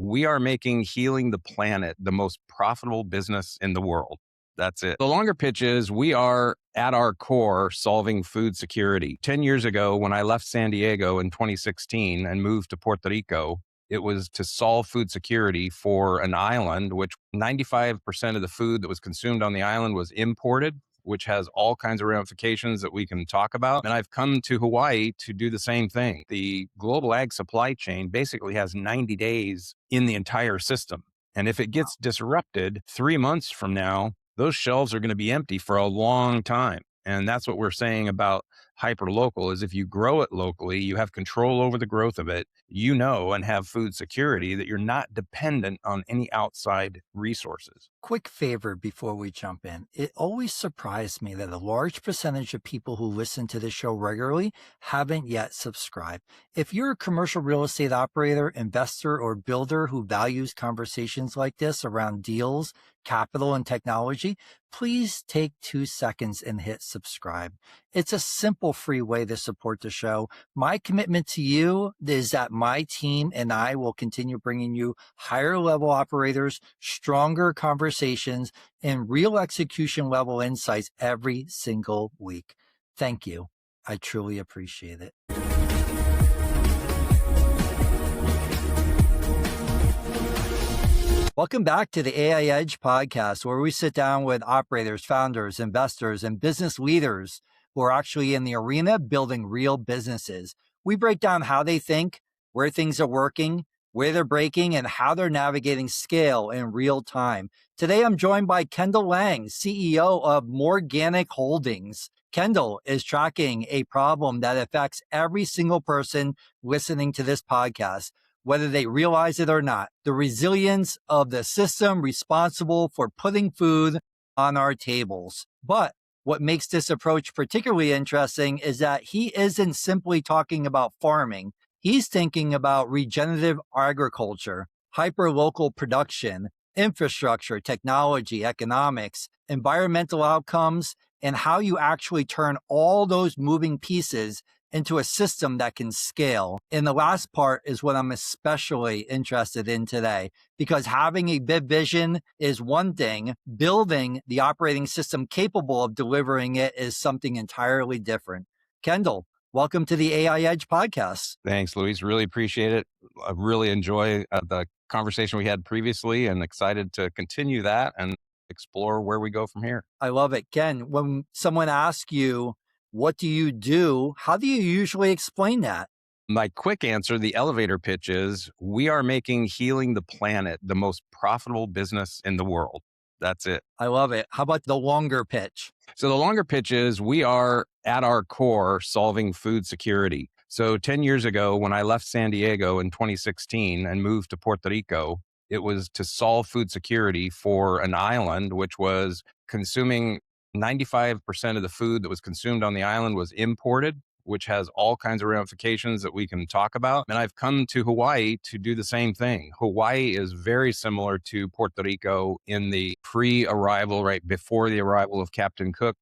We are making healing the planet the most profitable business in the world. That's it. The longer pitch is we are at our core solving food security. 10 years ago, when I left San Diego in 2016 and moved to Puerto Rico, it was to solve food security for an island, which 95% of the food that was consumed on the island was imported, which has all kinds of ramifications that we can talk about. And I've come to Hawaii to do the same thing. The global ag supply chain basically has 90 days in the entire system. And if it gets disrupted 3 months from now, those shelves are going to be empty for a long time. And that's what we're saying about hyperlocal is if you grow it locally, you have control over the growth of it, and have food security that you're not dependent on any outside resources. Quick favor before we jump in. It always surprised me that a large percentage of people who listen to this show regularly haven't yet subscribed. If you're a commercial real estate operator, investor, or builder who values conversations like this around deals, capital, and technology, please take 2 seconds and hit subscribe. It's a simple, free way to support the show. My commitment to you is that my team and I will continue bringing you higher level operators, stronger conversations, and real execution level insights every single week. Thank you. I truly appreciate it. Welcome back to the AI Edge podcast, where we sit down with operators, founders, investors, and business leaders who are actually in the arena building real businesses. We break down how they think, where things are working, where they're breaking, and how they're navigating scale in real time. Today, I'm joined by Kendell Lang, CEO of mOrganic Holdings. Kendell is tracking a problem that affects every single person listening to this podcast, whether they realize it or not. The resilience of the system responsible for putting food on our tables. But what makes this approach particularly interesting is that he isn't simply talking about farming. He's thinking about regenerative agriculture, hyperlocal production, infrastructure, technology, economics, environmental outcomes, and how you actually turn all those moving pieces into a system that can scale. And the last part is what I'm especially interested in today, because having a big vision is one thing, building the operating system capable of delivering it is something entirely different. Kendell, welcome to the AI Edge podcast. Thanks, Luis. Really appreciate it. I really enjoy the conversation we had previously and excited to continue that and explore where we go from here. I love it. Ken, when someone asks you, what do you do? How do you usually explain that? My quick answer, the elevator pitch is we are making healing the planet the most profitable business in the world. That's it. I love it. How about the longer pitch? So the longer pitch is we are at our core solving food security. So 10 years ago, when I left San Diego in 2016 and moved to Puerto Rico, it was to solve food security for an island, which was consuming 95% of the food that was consumed on the island was imported, which has all kinds of ramifications that we can talk about. And I've come to Hawaii to do the same thing. Hawaii is very similar to Puerto Rico in the pre-arrival, right before the arrival of Captain Cook.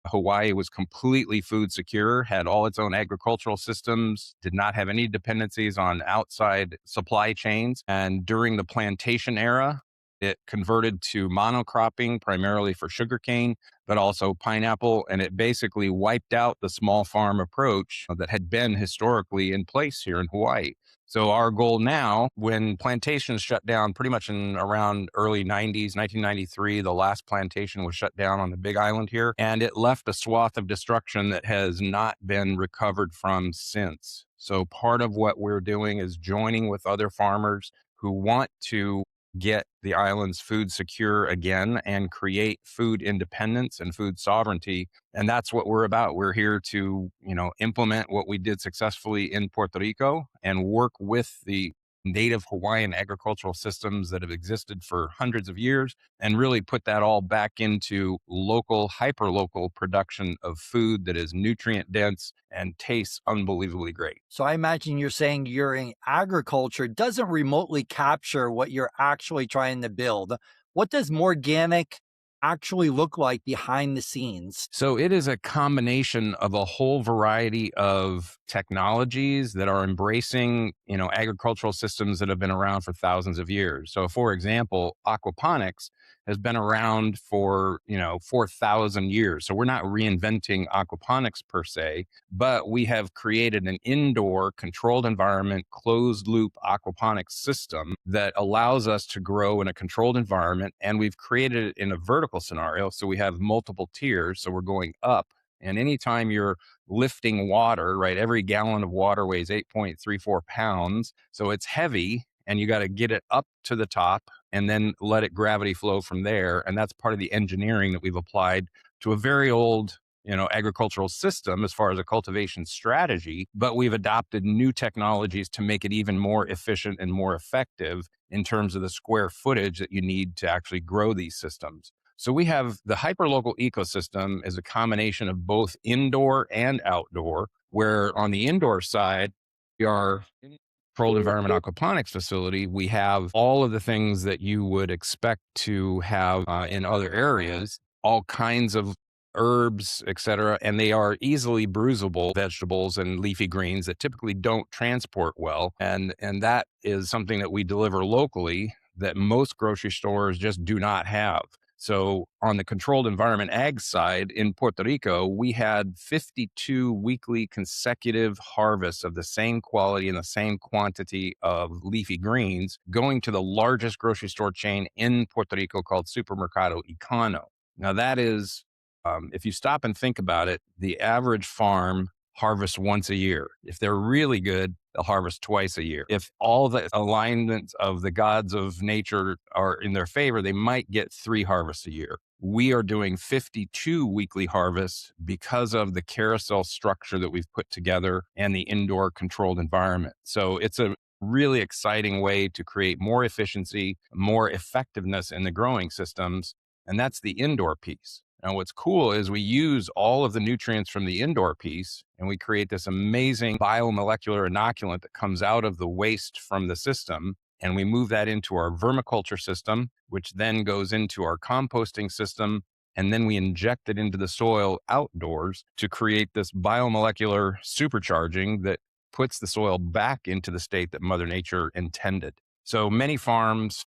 Hawaii was completely food secure, had all its own agricultural systems, did not have any dependencies on outside supply chains. And during the plantation era, it converted to monocropping primarily for sugarcane, but also pineapple. And it basically wiped out the small farm approach that had been historically in place here in Hawaii. So our goal now, when plantations shut down pretty much in around early 90s, 1993, the last plantation was shut down on the Big Island here, and it left a swath of destruction that has not been recovered from since. So part of what we're doing is joining with other farmers who want to get the island's food secure again and create food independence and food sovereignty. And that's what we're about. We're here to, implement what we did successfully in Puerto Rico and work with the native Hawaiian agricultural systems that have existed for hundreds of years and really put that all back into local, hyperlocal production of food that is nutrient dense and tastes unbelievably great. So I imagine you're saying you're in agriculture doesn't remotely capture what you're actually trying to build. What does mOrganic actually look like behind the scenes? So it is a combination of a whole variety of technologies that are embracing, agricultural systems that have been around for thousands of years. So for example, aquaponics has been around for, 4,000 years. So we're not reinventing aquaponics per se, but we have created an indoor controlled environment, closed loop aquaponics system that allows us to grow in a controlled environment. And we've created it in a vertical scenario. So we have multiple tiers. So we're going up. And anytime you're lifting water, right, every gallon of water weighs 8.34 pounds. So it's heavy and you got to get it up to the top and then let it gravity flow from there. And that's part of the engineering that we've applied to a very old agricultural system as far as a cultivation strategy, but we've adopted new technologies to make it even more efficient and more effective in terms of the square footage that you need to actually grow these systems. So we have the hyperlocal ecosystem is a combination of both indoor and outdoor, where on the indoor side, we are controlled environment aquaponics facility. We have all of the things that you would expect to have in other areas, all kinds of herbs, etc. And they are easily bruisable vegetables and leafy greens that typically don't transport well. And that is something that we deliver locally that most grocery stores just do not have. So on the controlled environment ag side in Puerto Rico, we had 52 weekly consecutive harvests of the same quality and the same quantity of leafy greens going to the largest grocery store chain in Puerto Rico called Supermercado Econo. Now that is, if you stop and think about it, the average farm harvests once a year. If they're really good, they'll harvest twice a year. If all the alignments of the gods of nature are in their favor, they might get 3 harvests a year. We are doing 52 weekly harvests because of the carousel structure that we've put together and the indoor controlled environment. So it's a really exciting way to create more efficiency, more effectiveness in the growing systems. And that's the indoor piece. Now, what's cool is we use all of the nutrients from the indoor piece and we create this amazing biomolecular inoculant that comes out of the waste from the system. And we move that into our vermiculture system, which then goes into our composting system. And then we inject it into the soil outdoors to create this biomolecular supercharging that puts the soil back into the state that Mother Nature intended. So many farms,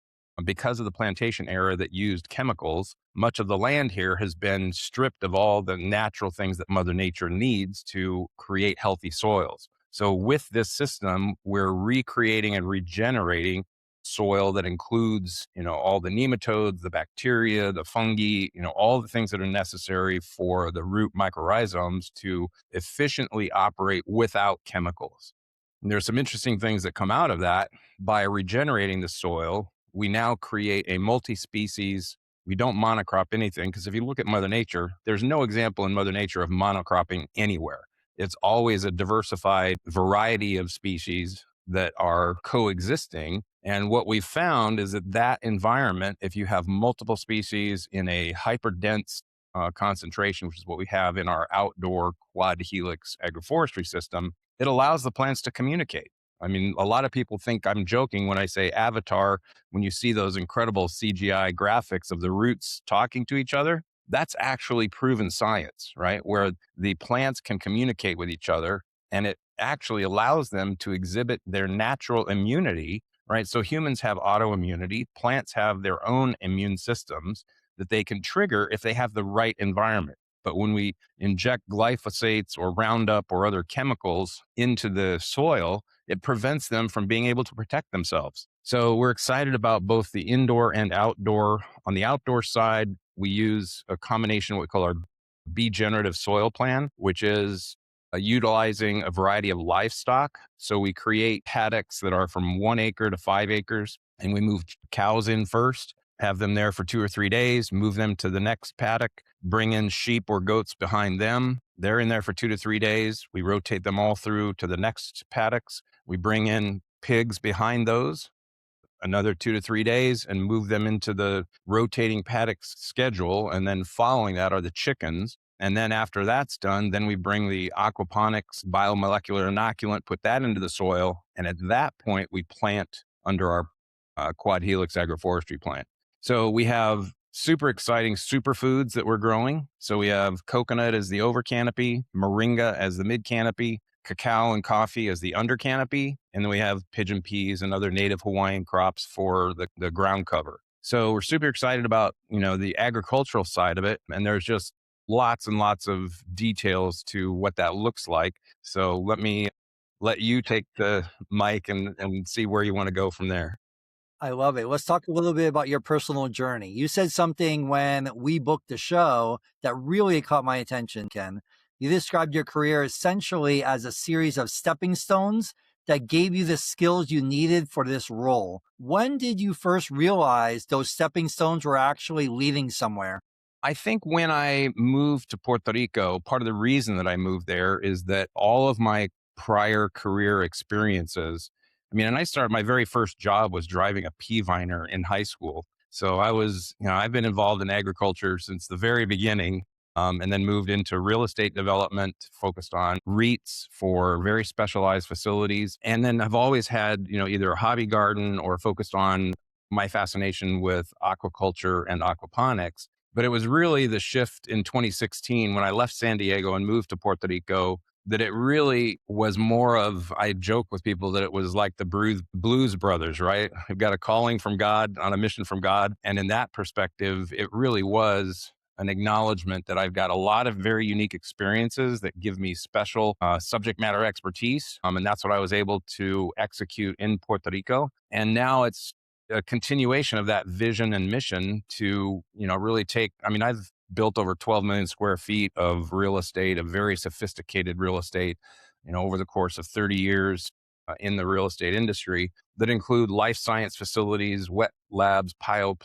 because of the plantation era that used chemicals, much of the land here has been stripped of all the natural things that Mother Nature needs to create healthy soils. So with this system, we're recreating and regenerating soil that includes, all the nematodes, the bacteria, the fungi, all the things that are necessary for the root mycorrhizomes to efficiently operate without chemicals. And there's some interesting things that come out of that. By regenerating the soil, we now create a multi-species. We don't monocrop anything because if you look at Mother Nature, there's no example in Mother Nature of monocropping anywhere. It's always a diversified variety of species that are coexisting. And what we've found is that environment, if you have multiple species in a hyperdense concentration, which is what we have in our outdoor quad helix agroforestry system, it allows the plants to communicate. I mean, a lot of people think I'm joking when I say Avatar, when you see those incredible CGI graphics of the roots talking to each other. That's actually proven science, right? Where the plants can communicate with each other and it actually allows them to exhibit their natural immunity, right? So humans have autoimmunity, plants have their own immune systems that they can trigger if they have the right environment. But when we inject glyphosates or Roundup or other chemicals into the soil, it prevents them from being able to protect themselves. So we're excited about both the indoor and outdoor. On the outdoor side, we use a combination of what we call our regenerative soil plan, which is utilizing a variety of livestock. So we create paddocks that are from 1 acre to 5 acres, and we move cows in first, have them there for 2 or 3 days, move them to the next paddock, bring in sheep or goats behind them. They're in there for 2 to 3 days. We rotate them all through to the next paddocks. We bring in pigs behind those, another 2 to 3 days, and move them into the rotating paddock schedule. And then following that are the chickens. And then after that's done, then we bring the aquaponics biomolecular inoculant, put that into the soil. And at that point, we plant under our quad helix agroforestry plant. So we have super exciting superfoods that we're growing. So we have coconut as the over canopy, moringa as the mid canopy, cacao and coffee as the under canopy, and then we have pigeon peas and other native Hawaiian crops for the ground cover. So we're super excited about, the agricultural side of it. And there's just lots and lots of details to what that looks like. So let you take the mic and see where you want to go from there. I love it. Let's talk a little bit about your personal journey. You said something when we booked the show that really caught my attention, Ken. You described your career essentially as a series of stepping stones that gave you the skills you needed for this role. When did you first realize those stepping stones were actually leading somewhere? I think when I moved to Puerto Rico, part of the reason that I moved there is that all of my prior career experiences, and I started my very first job was driving a pea viner in high school. So I've been involved in agriculture since the very beginning, and then moved into real estate development, focused on REITs for very specialized facilities. And then I've always had, either a hobby garden or focused on my fascination with aquaculture and aquaponics. But it was really the shift in 2016 when I left San Diego and moved to Puerto Rico that it really was more of, I joke with people that it was like the Blues Brothers, right? I've got a calling from God on a mission from God. And in that perspective, it really was an acknowledgement that I've got a lot of very unique experiences that give me special subject matter expertise. And that's what I was able to execute in Puerto Rico. And now it's a continuation of that vision and mission to, really take, I've built over 12 million square feet of real estate, of very sophisticated real estate, over the course of 30 years in the real estate industry that include life science facilities, wet labs, bio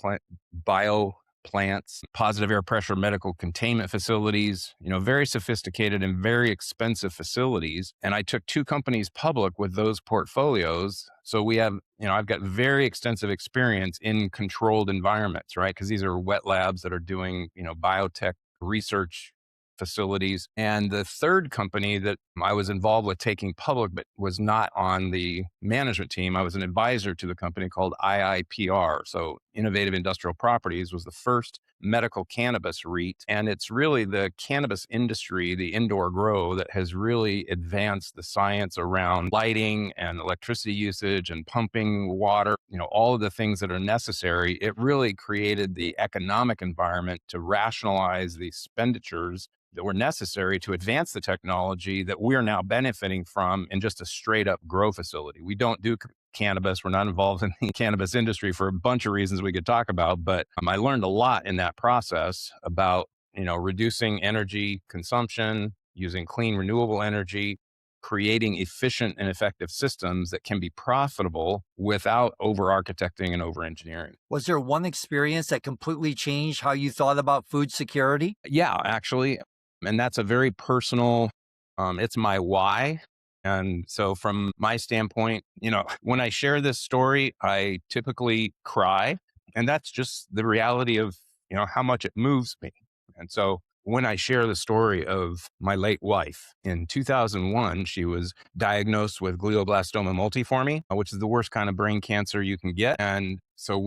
plants, positive air pressure medical containment facilities, very sophisticated and very expensive facilities. And I took two companies public with those portfolios. So we have, I've got very extensive experience in controlled environments, right? Because these are wet labs that are doing, biotech research facilities. And the third company that I was involved with taking public, but was not on the management team, I was an advisor to the company called IIPR. So Innovative Industrial Properties was the first medical cannabis REIT. And it's really the cannabis industry, the indoor grow, that has really advanced the science around lighting and electricity usage and pumping water, all of the things that are necessary. It really created the economic environment to rationalize the expenditures that were necessary to advance the technology that we're now benefiting from in just a straight up grow facility. We don't do cannabis. We're not involved in the cannabis industry for a bunch of reasons we could talk about. But I learned a lot in that process about, reducing energy consumption, using clean, renewable energy, creating efficient and effective systems that can be profitable without over architecting and over engineering. Was there one experience that completely changed how you thought about food security? Yeah, actually. And that's a very personal, it's my why. And so from my standpoint, when I share this story, I typically cry. And that's just the reality of, how much it moves me. And so when I share the story of my late wife, in 2001, she was diagnosed with glioblastoma multiforme, which is the worst kind of brain cancer you can get. And so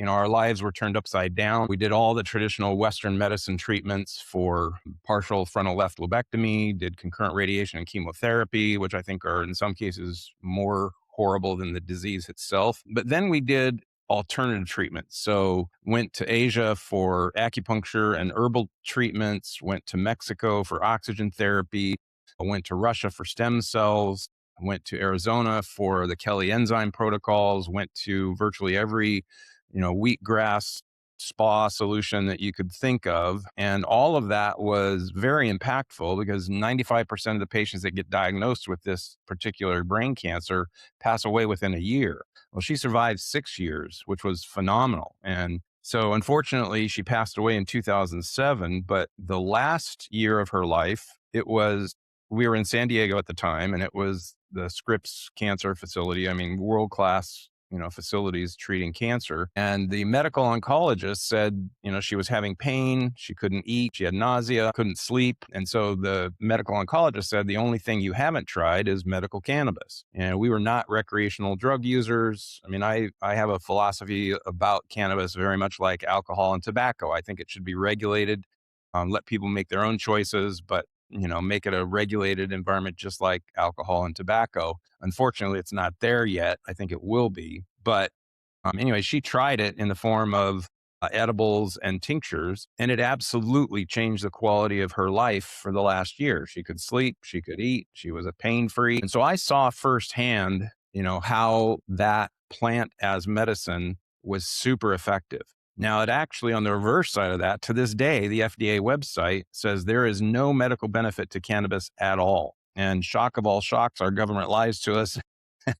our lives were turned upside down. We did all the traditional Western medicine treatments for partial frontal left lobectomy, did concurrent radiation and chemotherapy, which I think are in some cases more horrible than the disease itself. But then we did alternative treatments. So went to Asia for acupuncture and herbal treatments, went to Mexico for oxygen therapy, I went to Russia for stem cells, I went to Arizona for the Kelly enzyme protocols, went to virtually every, wheatgrass spa solution that you could think of. And all of that was very impactful because 95% of the patients that get diagnosed with this particular brain cancer pass away within a year. Well, she survived 6 years, which was phenomenal. And so unfortunately, she passed away in 2007. But the last year of her life, we were in San Diego at the time, and it was the Scripps Cancer Facility. World class, facilities treating cancer. And the medical oncologist said, she was having pain, she couldn't eat, she had nausea, couldn't sleep. And so the medical oncologist said, the only thing you haven't tried is medical cannabis. And we were not recreational drug users. I mean, I have a philosophy about cannabis very much like alcohol and tobacco. I think it should be regulated, let people make their own choices, but make it a regulated environment just like alcohol and tobacco. Unfortunately, it's not there yet. I think it will be. But anyway, she tried it in the form of edibles and tinctures, and it absolutely changed the quality of her life for the last year. She could sleep, she could eat, she was a pain free. And so I saw firsthand, how that plant as medicine was super effective. Now, it actually, on the reverse side of that, to this day, the FDA website says there is no medical benefit to cannabis at all. And shock of all shocks, our government lies to us.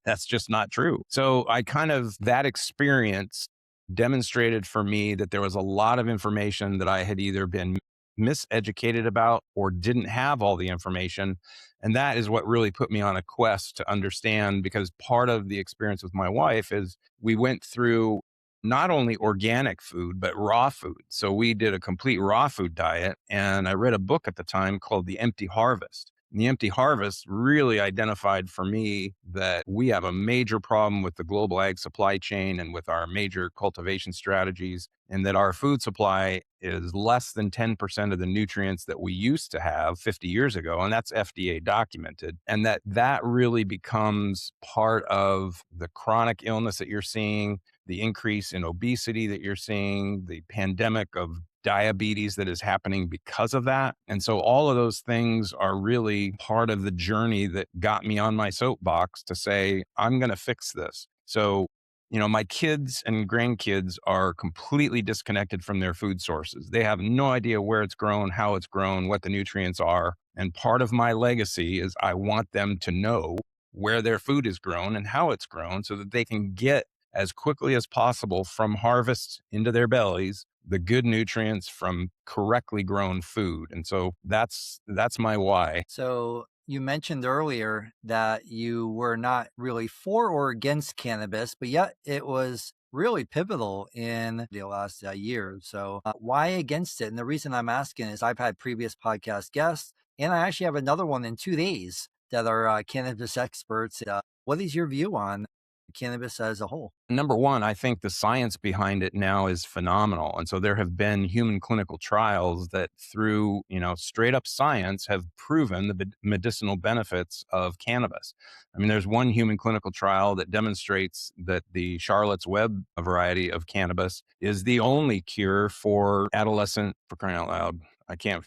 That's just not true. So that experience demonstrated for me that there was a lot of information that I had either been miseducated about or didn't have all the information. And that is what really put me on a quest to understand, because part of the experience with my wife is we went through not only organic food, but raw food. So we did a complete raw food diet. And I read a book at the time called The Empty Harvest. And The Empty Harvest really identified for me that we have a major problem with the global ag supply chain and with our major cultivation strategies, and that our food supply is less than 10% of the nutrients that we used to have 50 years ago. And that's FDA documented. And that really becomes part of the chronic illness that you're seeing, the increase in obesity that you're seeing, the pandemic of diabetes that is happening because of that. And so all of those things are really part of the journey that got me on my soapbox to say, I'm going to fix this. So, my kids and grandkids are completely disconnected from their food sources. They have no idea where it's grown, how it's grown, what the nutrients are. And part of my legacy is I want them to know where their food is grown and how it's grown so that they can get as quickly as possible from harvest into their bellies the good nutrients from correctly grown food. And so that's my why. So you mentioned earlier that you were not really for or against cannabis, but yet it was really pivotal in the last year. So why against it? And the reason I'm asking is I've had previous podcast guests, and I actually have another one in 2 days that are cannabis experts. What is your view on cannabis as a whole? Number one, I think the science behind it now is phenomenal. And so there have been human clinical trials that through, straight up science have proven the medicinal benefits of cannabis. I mean, there's one human clinical trial that demonstrates that the Charlotte's Web variety of cannabis is the only cure for for crying out loud. I can't,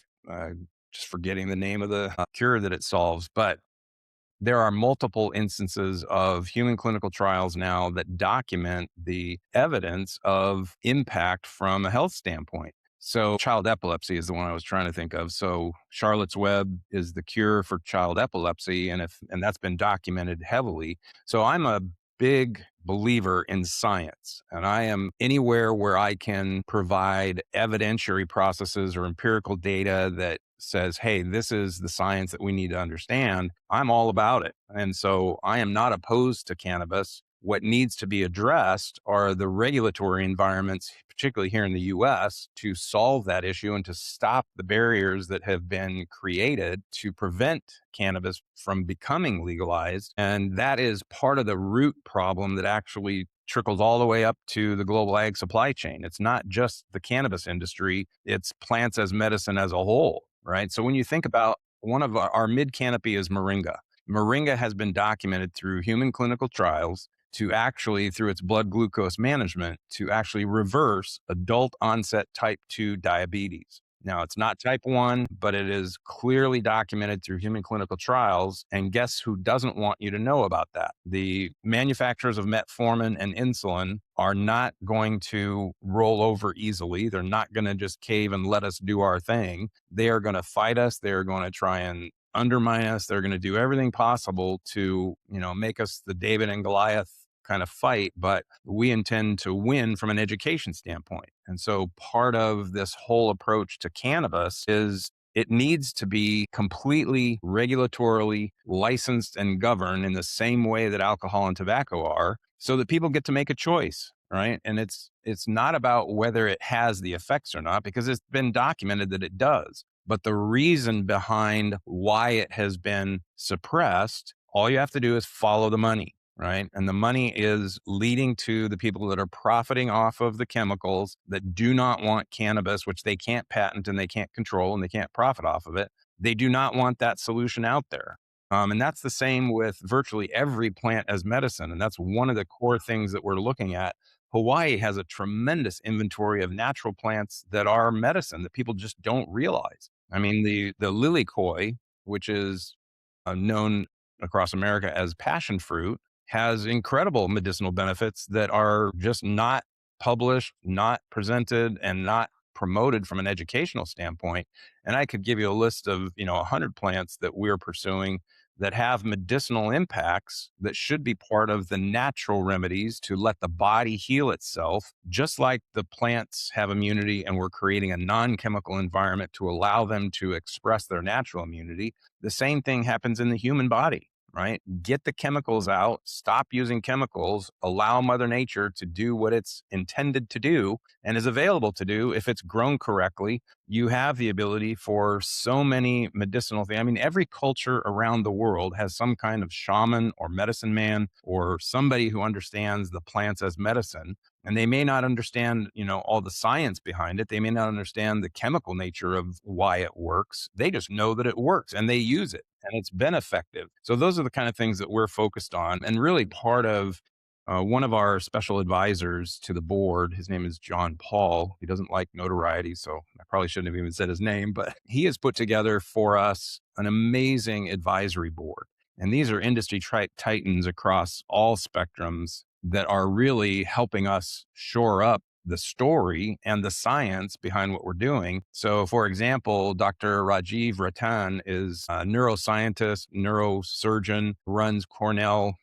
just forgetting the name of the cure that it solves, but there are multiple instances of human clinical trials now that document the evidence of impact from a health standpoint. So child epilepsy is the one I was trying to think of. So Charlotte's Web is the cure for child epilepsy, and that's been documented heavily. So I'm a big believer in science, and I am anywhere where I can provide evidentiary processes or empirical data that says, hey, this is the science that we need to understand. I'm all about it. And so I am not opposed to cannabis. What needs to be addressed are the regulatory environments, particularly here in the US, to solve that issue and to stop the barriers that have been created to prevent cannabis from becoming legalized. And that is part of the root problem that actually trickles all the way up to the global ag supply chain. It's not just the cannabis industry, it's plants as medicine as a whole, right? So when you think about one of our mid canopy is moringa. Moringa has been documented through human clinical trials to actually, through its blood glucose management, to actually reverse adult onset type 2 diabetes. Now, it's not type 1, but it is clearly documented through human clinical trials. And guess who doesn't want you to know about that? The manufacturers of metformin and insulin are not going to roll over easily. They're not going to just cave and let us do our thing. They are going to fight us. They're going to try and undermine us. They're going to do everything possible to, make us the David and Goliath kind of fight, but we intend to win from an education standpoint. And so part of this whole approach to cannabis is It needs to be completely regulatorily licensed and governed in the same way that alcohol and tobacco are, so that people get to make a choice, right? And it's not about whether it has the effects or not, because it's been documented that it does. But the reason behind why it has been suppressed, all you have to do is follow the money, right? And the money is leading to the people that are profiting off of the chemicals, that do not want cannabis, which they can't patent and they can't control and they can't profit off of it. They do not want that solution out there. And that's the same with virtually every plant as medicine. And that's one of the core things that we're looking at. Hawaii has a tremendous inventory of natural plants that are medicine that people just don't realize. I mean, the lilikoi, which is known across America as passion fruit, has incredible medicinal benefits that are just not published, not presented, and not promoted from an educational standpoint. And I could give you a list of, 100 plants that we're pursuing that have medicinal impacts that should be part of the natural remedies to let the body heal itself, just like the plants have immunity and we're creating a non-chemical environment to allow them to express their natural immunity. The same thing happens in the human body, right? Get the chemicals out, stop using chemicals, allow Mother Nature to do what it's intended to do and is available to do if it's grown correctly. You have the ability for so many medicinal things. I mean, every culture around the world has some kind of shaman or medicine man or somebody who understands the plants as medicine. And they may not understand, all the science behind it. They may not understand the chemical nature of why it works. They just know that it works and they use it and it's been effective. So those are the kind of things that we're focused on. And really part of one of our special advisors to the board, his name is John Paul. He doesn't like notoriety, so I probably shouldn't have even said his name, but he has put together for us an amazing advisory board. And these are industry titans across all spectrums that are really helping us shore up the story and the science behind what we're doing. So, for example, Dr. Rajiv Ratan is a neuroscientist, neurosurgeon, runs Cornell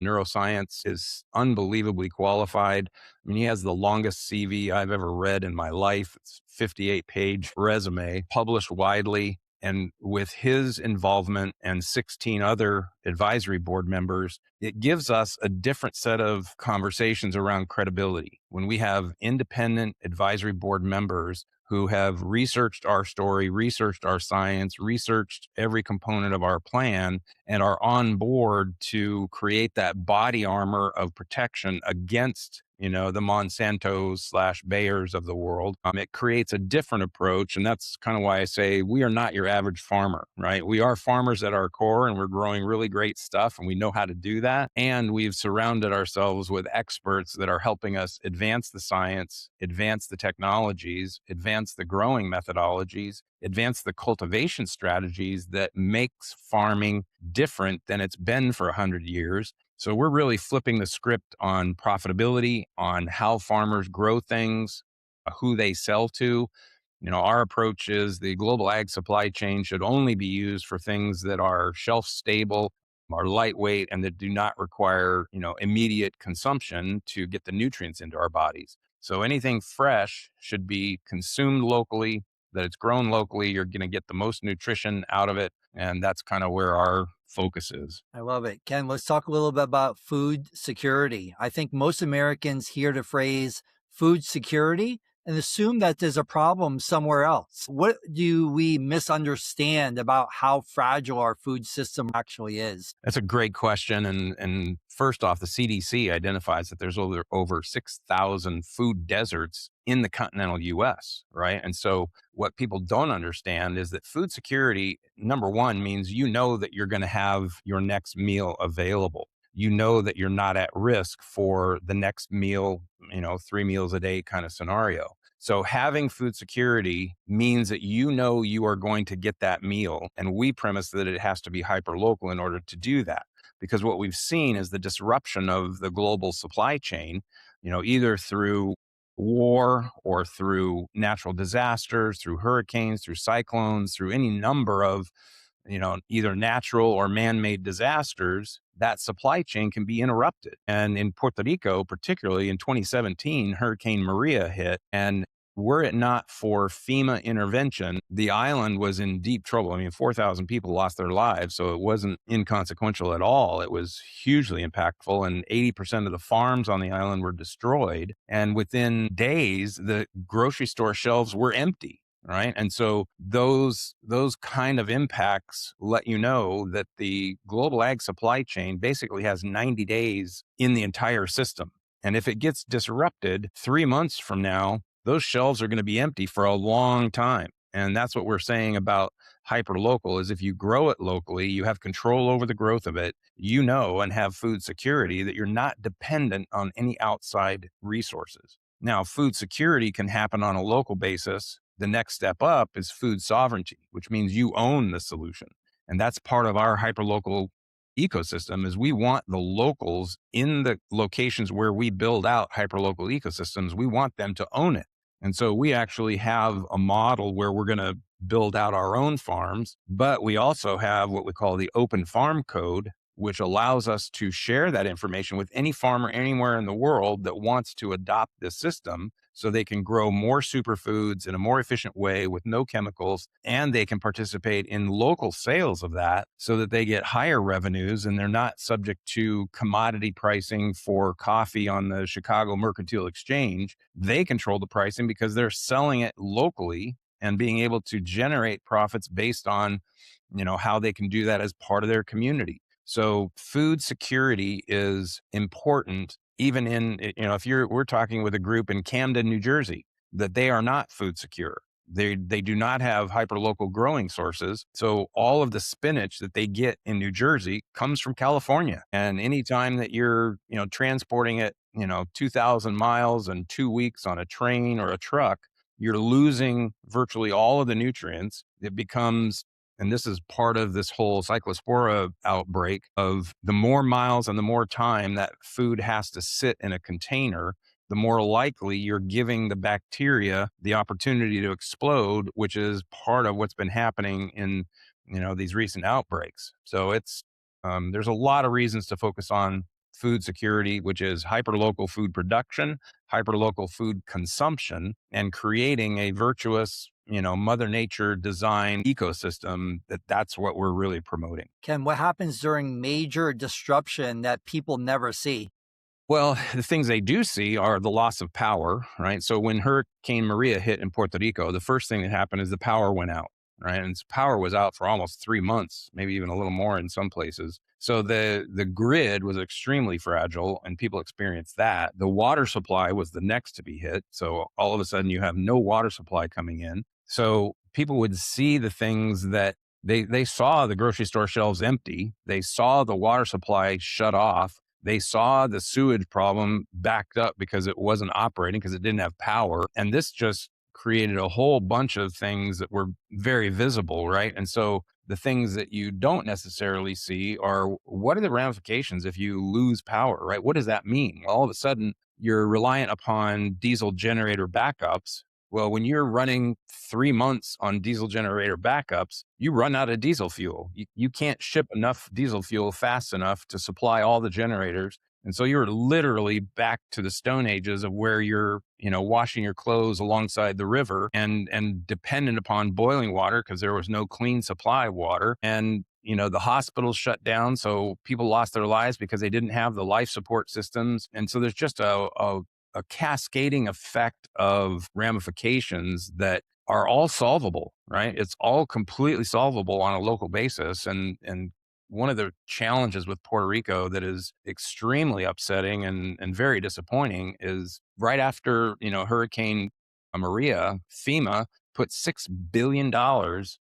neuroscience, is unbelievably qualified. I mean, he has the longest CV I've ever read in my life. It's 58-page resume, published widely. And with his involvement and 16 other advisory board members, it gives us a different set of conversations around credibility. When we have independent advisory board members who have researched our story, researched our science, researched every component of our plan, and are on board to create that body armor of protection against the Monsantos slash Bayers of the world. It creates a different approach. And that's kind of why I say we are not your average farmer, right? We are farmers at our core and we're growing really great stuff and we know how to do that. And we've surrounded ourselves with experts that are helping us advance the science, advance the technologies, advance the growing methodologies, advance the cultivation strategies that makes farming different than it's been for 100 years. So we're really flipping the script on profitability, on how farmers grow things, who they sell to. Our approach is the global ag supply chain should only be used for things that are shelf stable, are lightweight, and that do not require, immediate consumption to get the nutrients into our bodies. So anything fresh should be consumed locally, that it's grown locally. You're going to get the most nutrition out of it. And that's kind of where our focus is. I love it. Ken, let's talk a little bit about food security. I think most Americans hear the phrase food security and assume that there's a problem somewhere else. What do we misunderstand about how fragile our food system actually is? That's a great question. And first off, the CDC identifies that there's over 6,000 food deserts in the continental US, right? And so what people don't understand is that food security, number one, means that you're going to have your next meal available. You know that you're not at risk for the next meal, 3 meals a day kind of scenario. So having food security means that you are going to get that meal. And we premise that it has to be hyper local in order to do that. Because what we've seen is the disruption of the global supply chain, either through war or through natural disasters, through hurricanes, through cyclones, through any number of either natural or man-made disasters. That supply chain can be interrupted. And in Puerto Rico, particularly in 2017, Hurricane Maria hit, and were it not for FEMA intervention, the island was in deep trouble. I mean, 4,000 people lost their lives, so it wasn't inconsequential at all. It was hugely impactful, and 80% of the farms on the island were destroyed. And within days, the grocery store shelves were empty. Right. And so those kind of impacts let you know that the global ag supply chain basically has 90 days in the entire system. And if it gets disrupted 3 months from now, those shelves are going to be empty for a long time. And that's what we're saying about hyperlocal is if you grow it locally, you have control over the growth of it, and have food security that you're not dependent on any outside resources. Now, food security can happen on a local basis. The next step up is food sovereignty, which means you own the solution. And that's part of our hyperlocal ecosystem is we want the locals in the locations where we build out hyperlocal ecosystems, we want them to own it. And so we actually have a model where we're going to build out our own farms, but we also have what we call the open farm code, which allows us to share that information with any farmer anywhere in the world that wants to adopt this system so they can grow more superfoods in a more efficient way with no chemicals, and they can participate in local sales of that so that they get higher revenues and they're not subject to commodity pricing for coffee on the Chicago Mercantile Exchange. They control the pricing because they're selling it locally and being able to generate profits based on, how they can do that as part of their community. So food security is important even in, if we're talking with a group in Camden, New Jersey, that they are not food secure. They do not have hyperlocal growing sources. So all of the spinach that they get in New Jersey comes from California. And anytime that you're, transporting it, 2,000 miles and 2 weeks on a train or a truck, you're losing virtually all of the nutrients. It becomes, and this is part of this whole cyclospora outbreak of the more miles and the more time that food has to sit in a container, the more likely you're giving the bacteria the opportunity to explode, which is part of what's been happening in, these recent outbreaks. So there's a lot of reasons to focus on food security, which is hyperlocal food production, hyperlocal food consumption, and creating a virtuous, Mother Nature design ecosystem that's what we're really promoting. Ken, what happens during major disruption that people never see? Well, the things they do see are the loss of power, right? So when Hurricane Maria hit in Puerto Rico, the first thing that happened is the power went out, right? And power was out for almost 3 months, maybe even a little more in some places. So the grid was extremely fragile and people experienced that. The water supply was the next to be hit. So all of a sudden you have no water supply coming in. So people would see the things that they saw the grocery store shelves empty. They saw the water supply shut off. They saw the sewage problem backed up because it wasn't operating because it didn't have power. And this just created a whole bunch of things that were very visible, right? And so the things that you don't necessarily see are what are the ramifications if you lose power, right? What does that mean? Well, all of a sudden, you're reliant upon diesel generator backups. Well, when you're running 3 months on diesel generator backups, you run out of diesel fuel. You can't ship enough diesel fuel fast enough to supply all the generators. And so you're literally back to the Stone Ages of where you're, washing your clothes alongside the river and dependent upon boiling water because there was no clean supply of water. And, the hospitals shut down. So people lost their lives because they didn't have the life support systems. And so there's just a cascading effect of ramifications that are all solvable, right? It's all completely solvable on a local basis. And one of the challenges with Puerto Rico that is extremely upsetting and very disappointing is right after, Hurricane Maria, FEMA put $6 billion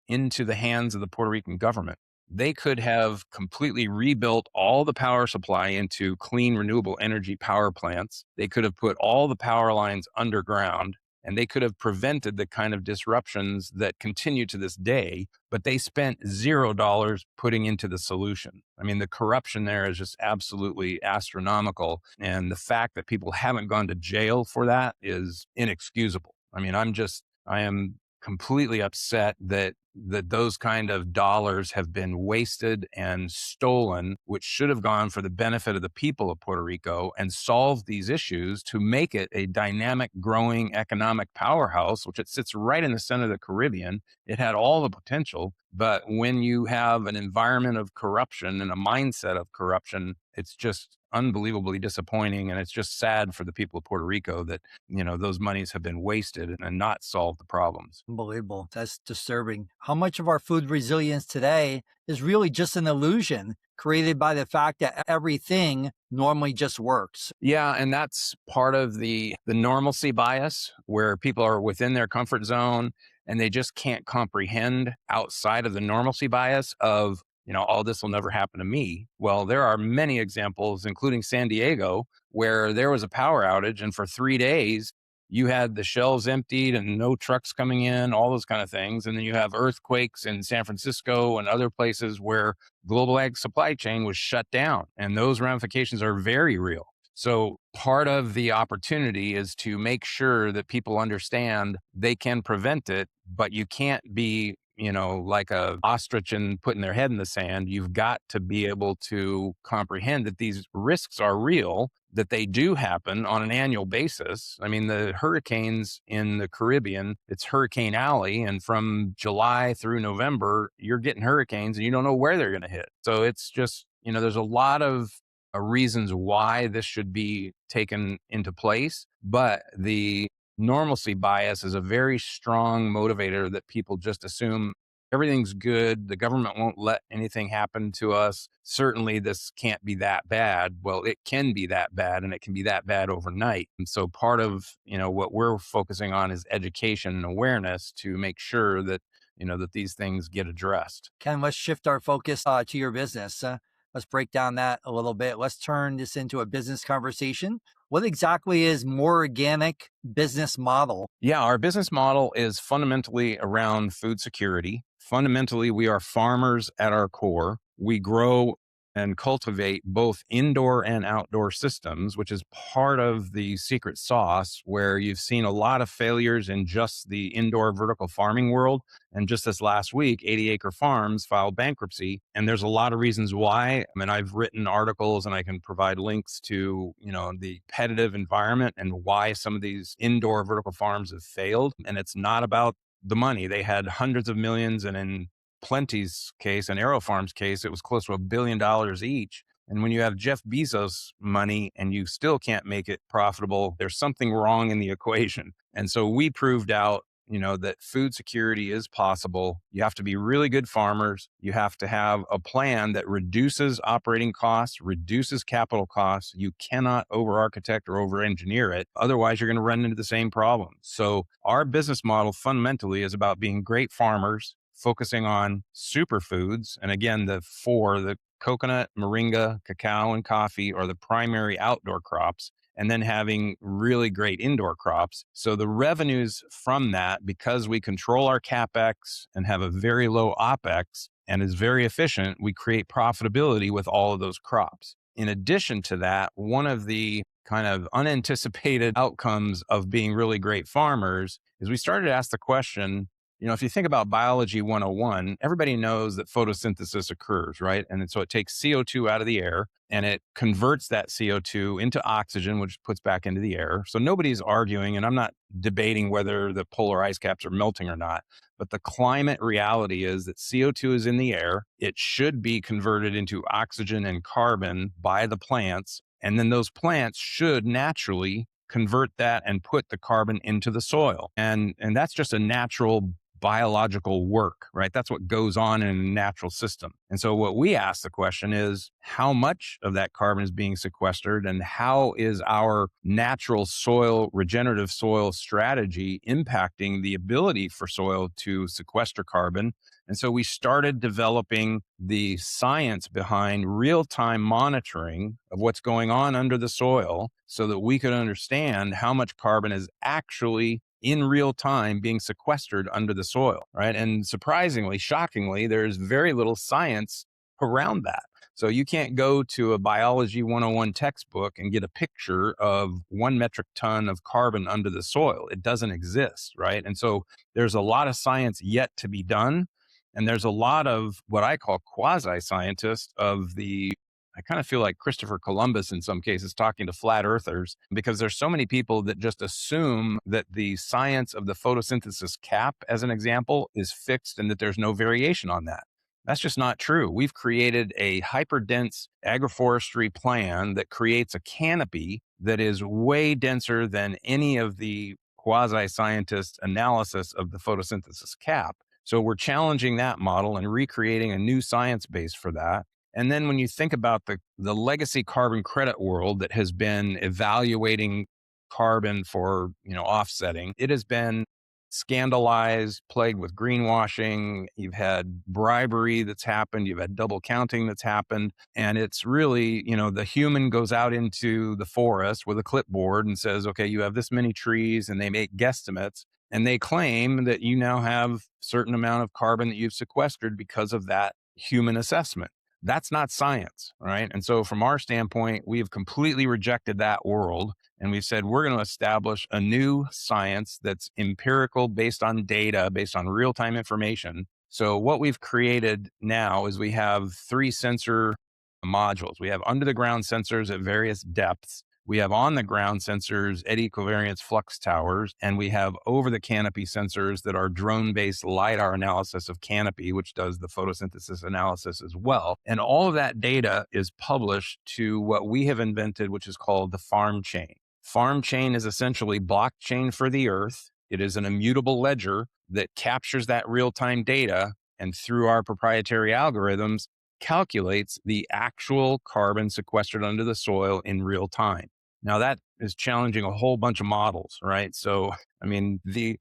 into the hands of the Puerto Rican government. They could have completely rebuilt all the power supply into clean, renewable energy power plants. They could have put all the power lines underground and they could have prevented the kind of disruptions that continue to this day, but they spent $0 putting into the solution. I mean, the corruption there is just absolutely astronomical. And the fact that people haven't gone to jail for that is inexcusable. I mean, I am completely upset that that those kind of dollars have been wasted and stolen, which should have gone for the benefit of the people of Puerto Rico and solved these issues to make it a dynamic, growing economic powerhouse, which it sits right in the center of the Caribbean. It had all the potential. But when you have an environment of corruption and a mindset of corruption, it's just unbelievably disappointing. And it's just sad for the people of Puerto Rico that, those monies have been wasted and not solved the problems. Unbelievable. That's disturbing. How much of our food resilience today is really just an illusion created by the fact that everything normally just works? Yeah, and that's part of the normalcy bias where people are within their comfort zone and they just can't comprehend outside of the normalcy bias of, oh, this will never happen to me. Well, there are many examples, including San Diego, where there was a power outage and for 3 days you had the shelves emptied and no trucks coming in, all those kind of things. And then you have earthquakes in San Francisco and other places where global ag supply chain was shut down. And those ramifications are very real. So part of the opportunity is to make sure that people understand they can prevent it, but you can't be, like a ostrich and putting their head in the sand. You've got to be able to comprehend that these risks are real, that they do happen on an annual basis. I mean, the hurricanes in the Caribbean, it's Hurricane Alley, and from July through November, you're getting hurricanes and you don't know where they're going to hit. So it's just, there's a lot of reasons why this should be taken into place, but the normalcy bias is a very strong motivator that people just assume everything's good. The government won't let anything happen to us. Certainly, this can't be that bad. Well, it can be that bad, and it can be that bad overnight. And so, part of what we're focusing on is education and awareness to make sure that that these things get addressed. Ken, let's shift our focus to your business. Let's break down that a little bit. Let's turn this into a business conversation. What exactly is mOrganic business model? Yeah, our business model is fundamentally around food security. Fundamentally, we are farmers at our core. We grow and cultivate both indoor and outdoor systems, which is part of the secret sauce where you've seen a lot of failures in just the indoor vertical farming world. And just this last week, 80-acre farms filed bankruptcy. And there's a lot of reasons why. I mean, I've written articles and I can provide links to, the competitive environment and why some of these indoor vertical farms have failed. And it's not about the money. They had hundreds of millions, and in Plenty's case and AeroFarm's case, it was close to $1 billion each. And when you have Jeff Bezos' money and you still can't make it profitable, there's something wrong in the equation. And so we proved out, that food security is possible. You have to be really good farmers. You have to have a plan that reduces operating costs, reduces capital costs. You cannot over-architect or over-engineer it. Otherwise, you're going to run into the same problems. So our business model fundamentally is about being great farmers, focusing on superfoods. And again, the coconut, moringa, cacao, and coffee are the primary outdoor crops, and then having really great indoor crops. So the revenues from that, because we control our CapEx and have a very low OpEx and is very efficient, we create profitability with all of those crops. In addition to that, one of the kind of unanticipated outcomes of being really great farmers is we started to ask the question, if you think about biology 101, everybody knows that photosynthesis occurs, right? And so it takes CO2 out of the air and it converts that CO2 into oxygen, which puts back into the air. So nobody's arguing, and I'm not debating whether the polar ice caps are melting or not, but the climate reality is that CO2 is in the air. It should be converted into oxygen and carbon by the plants. And then those plants should naturally convert that and put the carbon into the soil. And that's just a natural biological work, right? That's what goes on in a natural system. And so what we ask the question is, how much of that carbon is being sequestered, and how is our natural soil, regenerative soil strategy impacting the ability for soil to sequester carbon? And so we started developing the science behind real-time monitoring of what's going on under the soil so that we could understand how much carbon is actually in real time being sequestered under the soil, right? And surprisingly, shockingly, there's very little science around that. So you can't go to a biology 101 textbook and get a picture of 1 metric ton of carbon under the soil. It doesn't exist, right? And so there's a lot of science yet to be done. And there's a lot of what I call quasi scientists I kind of feel like Christopher Columbus in some cases talking to flat earthers, because there's so many people that just assume that the science of the photosynthesis cap, as an example, is fixed and that there's no variation on that. That's just not true. We've created a hyperdense agroforestry plan that creates a canopy that is way denser than any of the quasi scientist analysis of the photosynthesis cap. So we're challenging that model and recreating a new science base for that. And then when you think about the legacy carbon credit world that has been evaluating carbon for, offsetting, it has been scandalized, plagued with greenwashing. You've had bribery that's happened. You've had double counting that's happened. And it's really, the human goes out into the forest with a clipboard and says, okay, you have this many trees, and they make guesstimates. And they claim that you now have a certain amount of carbon that you've sequestered because of that human assessment. That's not science, right? And so from our standpoint, we have completely rejected that world. And we've said we're going to establish a new science that's empirical, based on data, based on real-time information. So what we've created now is we have 3 sensor modules. We have under the ground sensors at various depths. We have on the ground sensors, eddy covariance flux towers, and we have over the canopy sensors that are drone based LiDAR analysis of canopy, which does the photosynthesis analysis as well. And all of that data is published to what we have invented, which is called the farm chain. Farm chain is essentially blockchain for the earth. It is an immutable ledger that captures that real time data, and through our proprietary algorithms, calculates the actual carbon sequestered under the soil in real time. Now that is challenging a whole bunch of models, right? So, I mean, the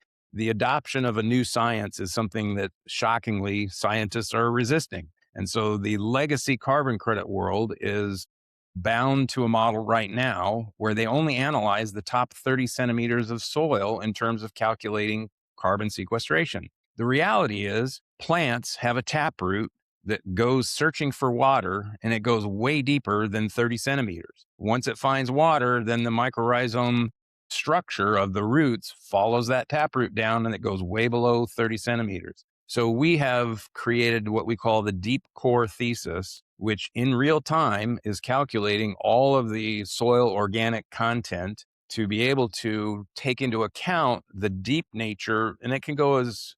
adoption of a new science is something that shockingly scientists are resisting. And so the legacy carbon credit world is bound to a model right now where they only analyze the top 30 centimeters of soil in terms of calculating carbon sequestration. The reality is plants have a taproot that goes searching for water, and it goes way deeper than 30 centimeters. Once it finds water, then the mycorrhizome structure of the roots follows that taproot down, and it goes way below 30 centimeters. So we have created what we call the deep core thesis, which in real time is calculating all of the soil organic content to be able to take into account the deep nature. And it can go as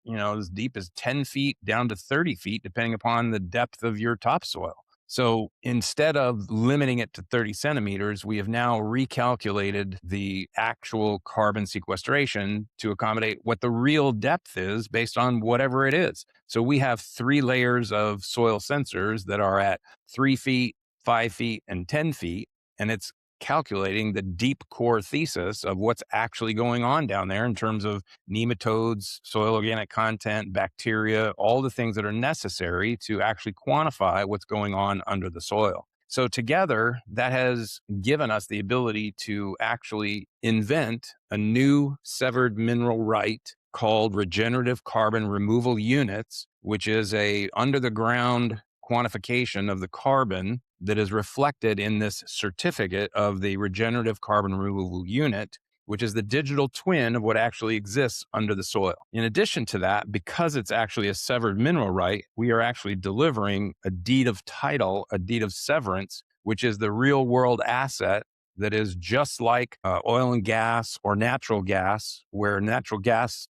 deep as 10 feet down to 30 feet, depending upon the depth of your topsoil. So instead of limiting it to 30 centimeters, we have now recalculated the actual carbon sequestration to accommodate what the real depth is based on whatever it is. So we have 3 layers of soil sensors that are at 3 feet, 5 feet, and 10 feet. And it's calculating the deep core thesis of what's actually going on down there in terms of nematodes, soil organic content, bacteria, all the things that are necessary to actually quantify what's going on under the soil. So together, that has given us the ability to actually invent a new severed mineral right called regenerative carbon removal units, which is a under the ground quantification of the carbon that is reflected in this certificate of the regenerative carbon removal unit, which is the digital twin of what actually exists under the soil. In addition to that, because it's actually a severed mineral right, we are actually delivering a deed of title, a deed of severance, which is the real world asset that is just like oil and gas or natural gas, where natural gas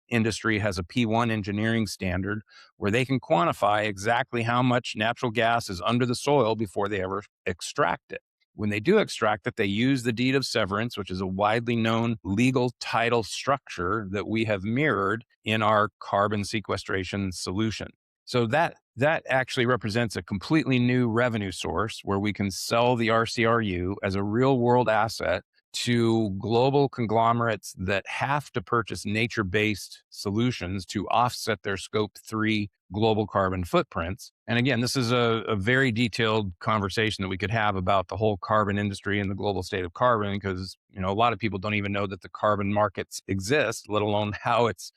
industry has a P1 engineering standard where they can quantify exactly how much natural gas is under the soil before they ever extract it. When they do extract it, they use the deed of severance, which is a widely known legal title structure that we have mirrored in our carbon sequestration solution. So that actually represents a completely new revenue source where we can sell the RCRU as a real world asset to global conglomerates that have to purchase nature-based solutions to offset their scope 3 global carbon footprints. And again, this is a very detailed conversation that we could have about the whole carbon industry and the global state of carbon, because a lot of people don't even know that the carbon markets exist, let alone how it's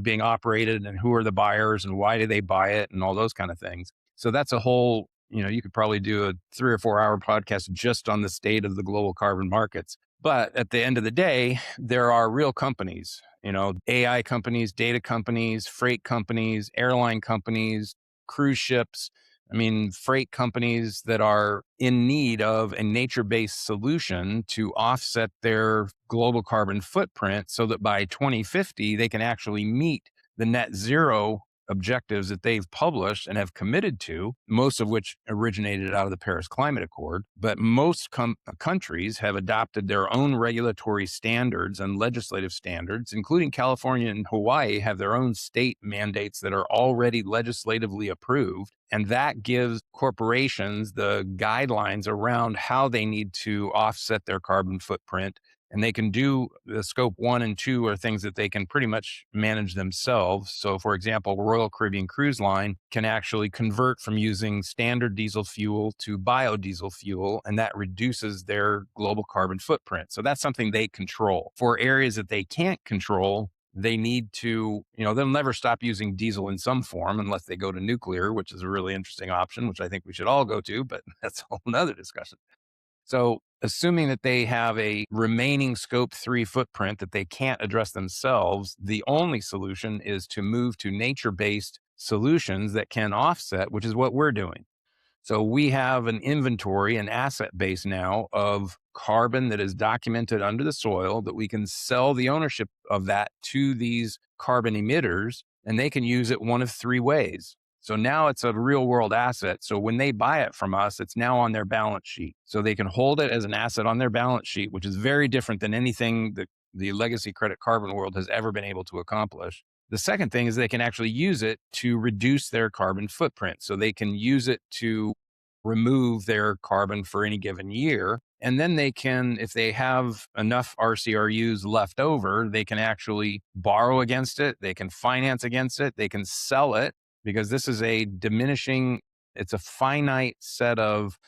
being operated and who are the buyers and why do they buy it and all those kind of things. So that's a whole, you could probably do a 3 or 4 hour podcast just on the state of the global carbon markets. But at the end of the day, there are real companies, AI companies, data companies, freight companies, airline companies, cruise ships. I mean, freight companies that are in need of a nature based solution to offset their global carbon footprint so that by 2050, they can actually meet the net zero objectives that they've published and have committed to, most of which originated out of the Paris Climate Accord. But most countries have adopted their own regulatory standards and legislative standards, including California and Hawaii have their own state mandates that are already legislatively approved. And that gives corporations the guidelines around how they need to offset their carbon footprint, and they can do the scope 1 and 2 are things that they can pretty much manage themselves. So, for example, Royal Caribbean Cruise Line can actually convert from using standard diesel fuel to biodiesel fuel, and that reduces their global carbon footprint. So, that's something they control. For areas that they can't control, they need to, they'll never stop using diesel in some form unless they go to nuclear, which is a really interesting option, which I think we should all go to, but that's a whole nother discussion. So, assuming that they have a remaining scope 3 footprint that they can't address themselves, the only solution is to move to nature based solutions that can offset, which is what we're doing. So, we have an inventory, an asset base now of carbon that is documented under the soil that we can sell the ownership of that to these carbon emitters, and they can use it one of three ways. So now it's a real world asset. So when they buy it from us, it's now on their balance sheet. So they can hold it as an asset on their balance sheet, which is very different than anything that the legacy credit carbon world has ever been able to accomplish. The second thing is they can actually use it to reduce their carbon footprint. So they can use it to remove their carbon for any given year. And then they can, if they have enough RCRUs left over, they can actually borrow against it. They can finance against it. They can sell it, because this is it's a finite set of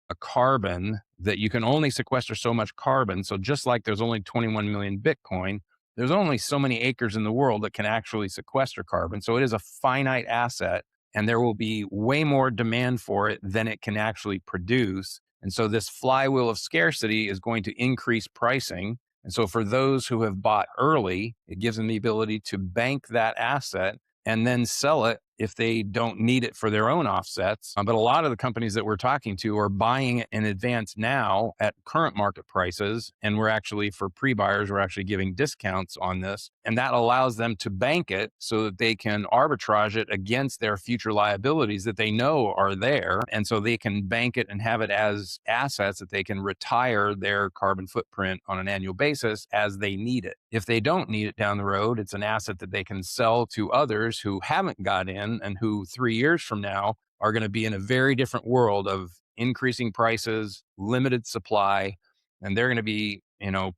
a carbon that you can only sequester so much carbon. So just like there's only 21 million Bitcoin, there's only so many acres in the world that can actually sequester carbon. So it is a finite asset, and there will be way more demand for it than it can actually produce. And so this flywheel of scarcity is going to increase pricing. And so for those who have bought early, it gives them the ability to bank that asset and then sell it if they don't need it for their own offsets. But a lot of the companies that we're talking to are buying it in advance now at current market prices. And we're actually, for pre-buyers, we're actually giving discounts on this. And that allows them to bank it so that they can arbitrage it against their future liabilities that they know are there. And so they can bank it and have it as assets that they can retire their carbon footprint on an annual basis as they need it. If they don't need it down the road, it's an asset that they can sell to others who haven't got in and who 3 years from now are going to be in a very different world of increasing prices, limited supply, and they're going to be,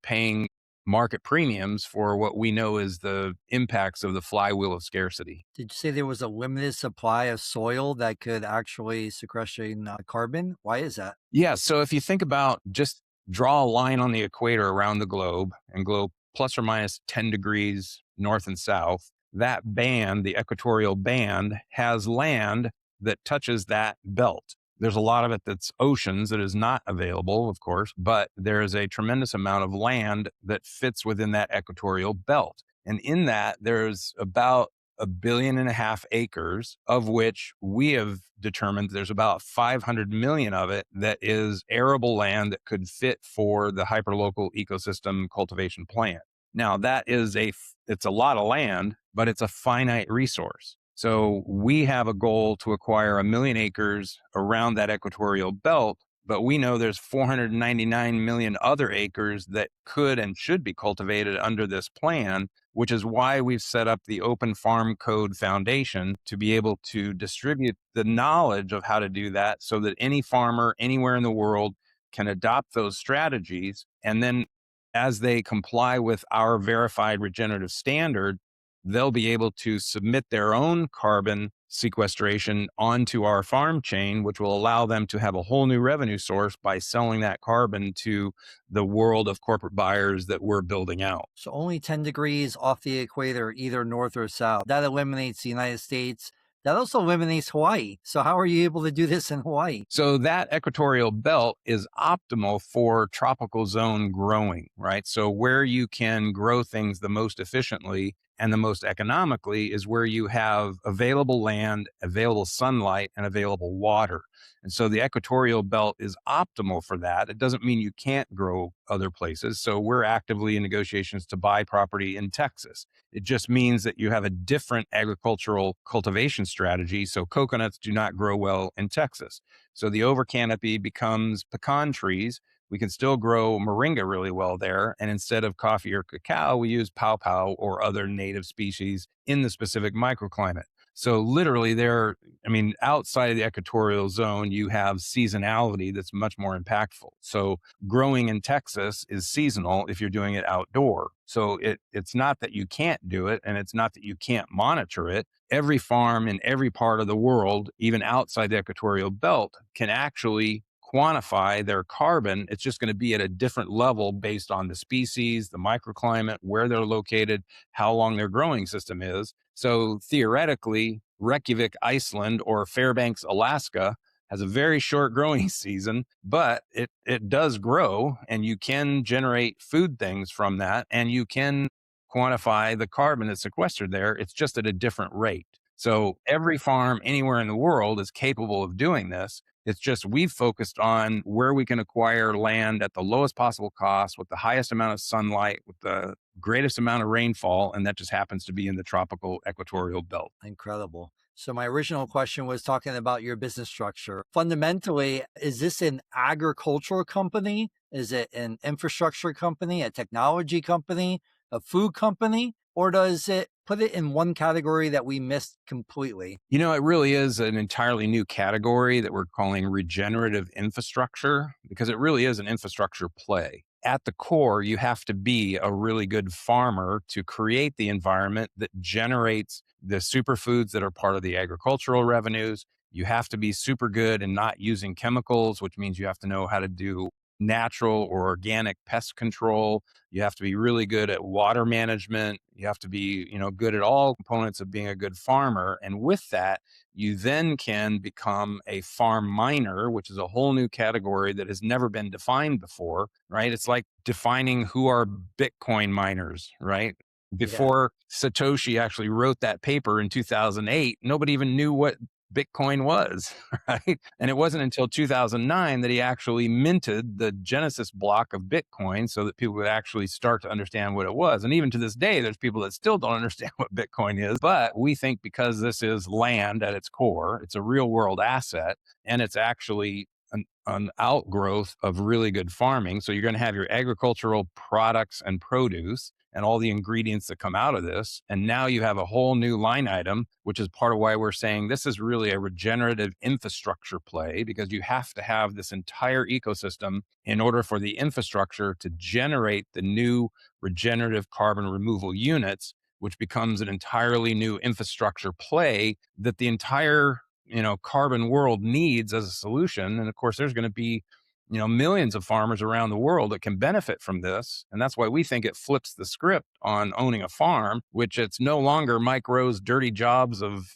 paying market premiums for what we know is the impacts of the flywheel of scarcity. Did you say there was a limited supply of soil that could actually sequestrate carbon? Why is that? Yeah. So if you think about, just draw a line on the equator around the globe and go plus or minus 10 degrees north and south, that band, the equatorial band, has land that touches that belt. There's a lot of it that's oceans that is not available, of course, but there is a tremendous amount of land that fits within that equatorial belt. And in that, there's about 1.5 billion acres, of which we have determined there's about 500 million of it that is arable land that could fit for the hyperlocal ecosystem cultivation plan. Now, it's a lot of land, but it's a finite resource. So we have a goal to acquire 1 million acres around that equatorial belt, but we know there's 499 million other acres that could and should be cultivated under this plan, which is why we've set up the Open Farm Code Foundation to be able to distribute the knowledge of how to do that so that any farmer anywhere in the world can adopt those strategies. And then as they comply with our verified regenerative standard, they'll be able to submit their own carbon sequestration onto our farm chain, which will allow them to have a whole new revenue source by selling that carbon to the world of corporate buyers that we're building out. So only 10 degrees off the equator, either north or south. That eliminates the United States, That also eliminates Hawaii. So how are you able to do this in Hawaii? So that equatorial belt is optimal for tropical zone growing, right? So where you can grow things the most efficiently and the most economically is where you have available land, available sunlight, and available water. And so the equatorial belt is optimal for that. It doesn't mean you can't grow other places. So we're actively in negotiations to buy property in Texas. It just means that you have a different agricultural cultivation strategy. So coconuts do not grow well in Texas. So the over canopy becomes pecan trees. We can still grow moringa really well there. And instead of coffee or cacao, we use pawpaw or other native species in the specific microclimate. So literally outside of the equatorial zone, you have seasonality that's much more impactful. So growing in Texas is seasonal if you're doing it outdoor. So it's not that you can't do it and it's not that you can't monitor it. Every farm in every part of the world, even outside the equatorial belt, can actually quantify their carbon. It's just going to be at a different level based on the species, the microclimate, where they're located, how long their growing system is. So theoretically, Reykjavik, Iceland, or Fairbanks, Alaska has a very short growing season, but it does grow and you can generate food things from that and you can quantify the carbon that's sequestered there. It's just at a different rate. So every farm anywhere in the world is capable of doing this. It's just we've focused on where we can acquire land at the lowest possible cost with the highest amount of sunlight, with the greatest amount of rainfall, and that just happens to be in the tropical equatorial belt. Incredible. So my original question was talking about your business structure. Fundamentally, is this an agricultural company? Is it an infrastructure company, a technology company, a food company? Or does it put it in one category that we missed completely? You know, it really is an entirely new category that we're calling regenerative infrastructure because it really is an infrastructure play. At the core, you have to be a really good farmer to create the environment that generates the superfoods that are part of the agricultural revenues. You have to be super good in not using chemicals, which means you have to know how to do natural or organic pest control. You have to be really good at water management. You have to be, good at all components of being a good farmer. And with that, you then can become a farm miner, which is a whole new category that has never been defined before, right? It's like defining who are Bitcoin miners, right? Yeah. Before Satoshi actually wrote that paper in 2008, nobody even knew what Bitcoin was, right? And it wasn't until 2009 that he actually minted the Genesis block of Bitcoin so that people would actually start to understand what it was. And even to this day, there's people that still don't understand what Bitcoin is. But we think because this is land at its core, it's a real world asset, and it's actually an outgrowth of really good farming. So you're going to have your agricultural products and produce and all the ingredients that come out of this. And now you have a whole new line item, which is part of why we're saying this is really a regenerative infrastructure play, because you have to have this entire ecosystem in order for the infrastructure to generate the new regenerative carbon removal units, which becomes an entirely new infrastructure play that the entire carbon world needs as a solution. And of course, there's going to be millions of farmers around the world that can benefit from this. And that's why we think it flips the script on owning a farm, which it's no longer Mike Rowe's dirty jobs of,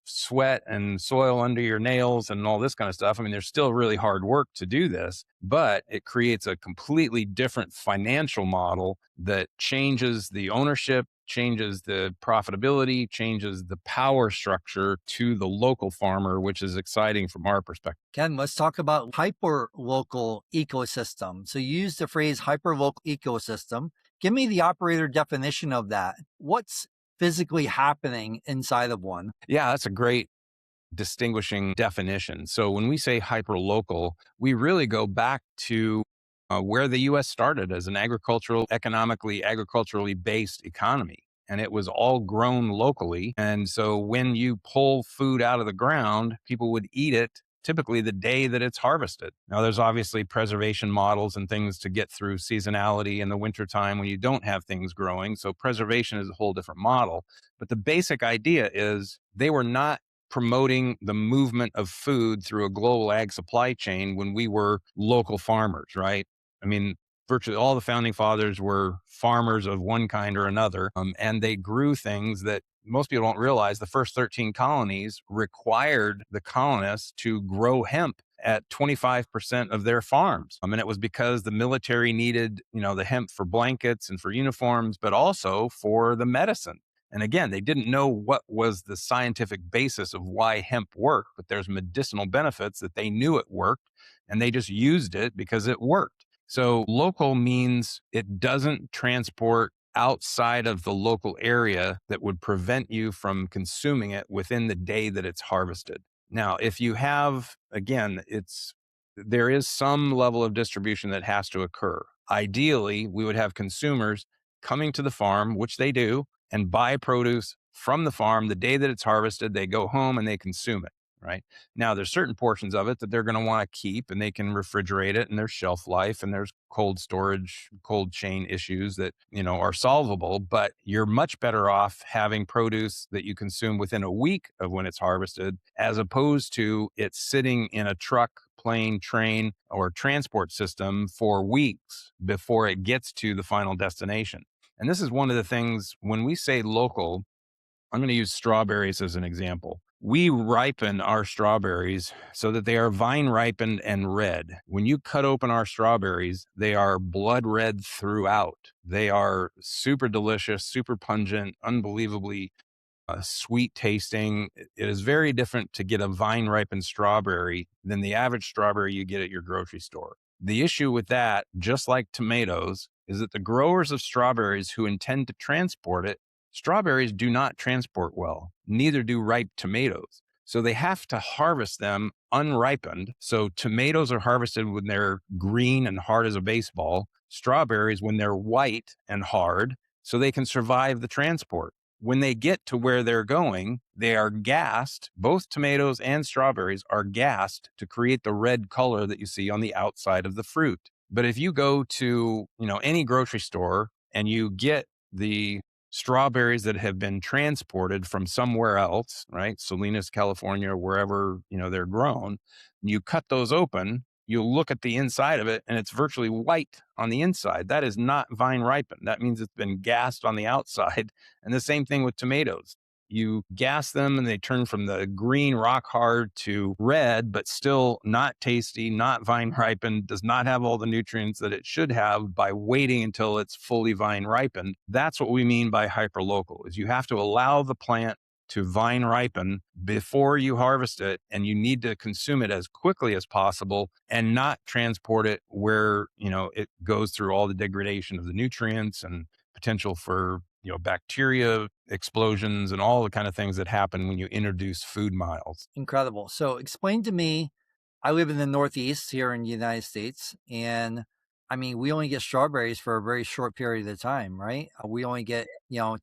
sweat and soil under your nails and all this kind of stuff. I mean, there's still really hard work to do this, but it creates a completely different financial model that changes the ownership, changes the profitability, changes the power structure to the local farmer, which is exciting from our perspective. Ken, let's talk about hyper local ecosystem. So you use the phrase hyper local ecosystem. Give me the operator definition of that. What's physically happening inside of one? Yeah, that's a great distinguishing definition. So when we say hyperlocal, we really go back to where the US started as an agriculturally based economy. And it was all grown locally. And so when you pull food out of the ground, people would eat it typically the day that it's harvested. Now, there's obviously preservation models and things to get through seasonality in the wintertime when you don't have things growing. So preservation is a whole different model. But the basic idea is they were not promoting the movement of food through a global ag supply chain when we were local farmers, right? I mean, Virtually all the founding fathers were farmers of one kind or another, and they grew things that most people don't realize. The first 13 colonies required the colonists to grow hemp at 25% of their farms. And it was because the military needed, the hemp for blankets and for uniforms, but also for the medicine. And again, they didn't know what was the scientific basis of why hemp worked, but there's medicinal benefits that they knew it worked, and they just used it because it worked. So local means it doesn't transport outside of the local area that would prevent you from consuming it within the day that it's harvested. Now, if you have, again, there is some level of distribution that has to occur. Ideally, we would have consumers coming to the farm, which they do, and buy produce from the farm the day that it's harvested. They go home and they consume it. Right now, there's certain portions of it that they're going to want to keep, and they can refrigerate it, and there's shelf life, and there's cold storage, cold chain issues that are solvable. But you're much better off having produce that you consume within a week of when it's harvested, as opposed to it sitting in a truck, plane, train, or transport system for weeks before it gets to the final destination. And this is one of the things when we say local. I'm going to use strawberries as an example. We ripen our strawberries so that they are vine ripened and red. When you cut open our strawberries, they are blood red throughout. They are super delicious, super pungent, unbelievably sweet tasting. It is very different to get a vine ripened strawberry than the average strawberry you get at your grocery store. The issue with that, just like tomatoes, is that the growers of strawberries who intend to transport it, strawberries do not transport well, neither do ripe tomatoes. So they have to harvest them unripened. So tomatoes are harvested when they're green and hard as a baseball, strawberries when they're white and hard, so they can survive the transport. When they get to where they're going, they are gassed. Both tomatoes and strawberries are gassed to create the red color that you see on the outside of the fruit. But if you go to, any grocery store and you get the strawberries that have been transported from somewhere else, right? Salinas, California, or wherever, they're grown, you cut those open, you look at the inside of it and it's virtually white on the inside. That is not vine ripened. That means it's been gassed on the outside. And the same thing with tomatoes. You gas them and they turn from the green rock hard to red, but still not tasty, not vine ripened, does not have all the nutrients that it should have by waiting until it's fully vine ripened. That's what we mean by hyperlocal, is you have to allow the plant to vine ripen before you harvest it, and you need to consume it as quickly as possible and not transport it where, it goes through all the degradation of the nutrients and potential for, bacteria explosions and all the kind of things that happen when you introduce food miles. Incredible. So explain to me, I live in the Northeast here in the United States, and I mean, we only get strawberries for a very short period of time, right? We only get,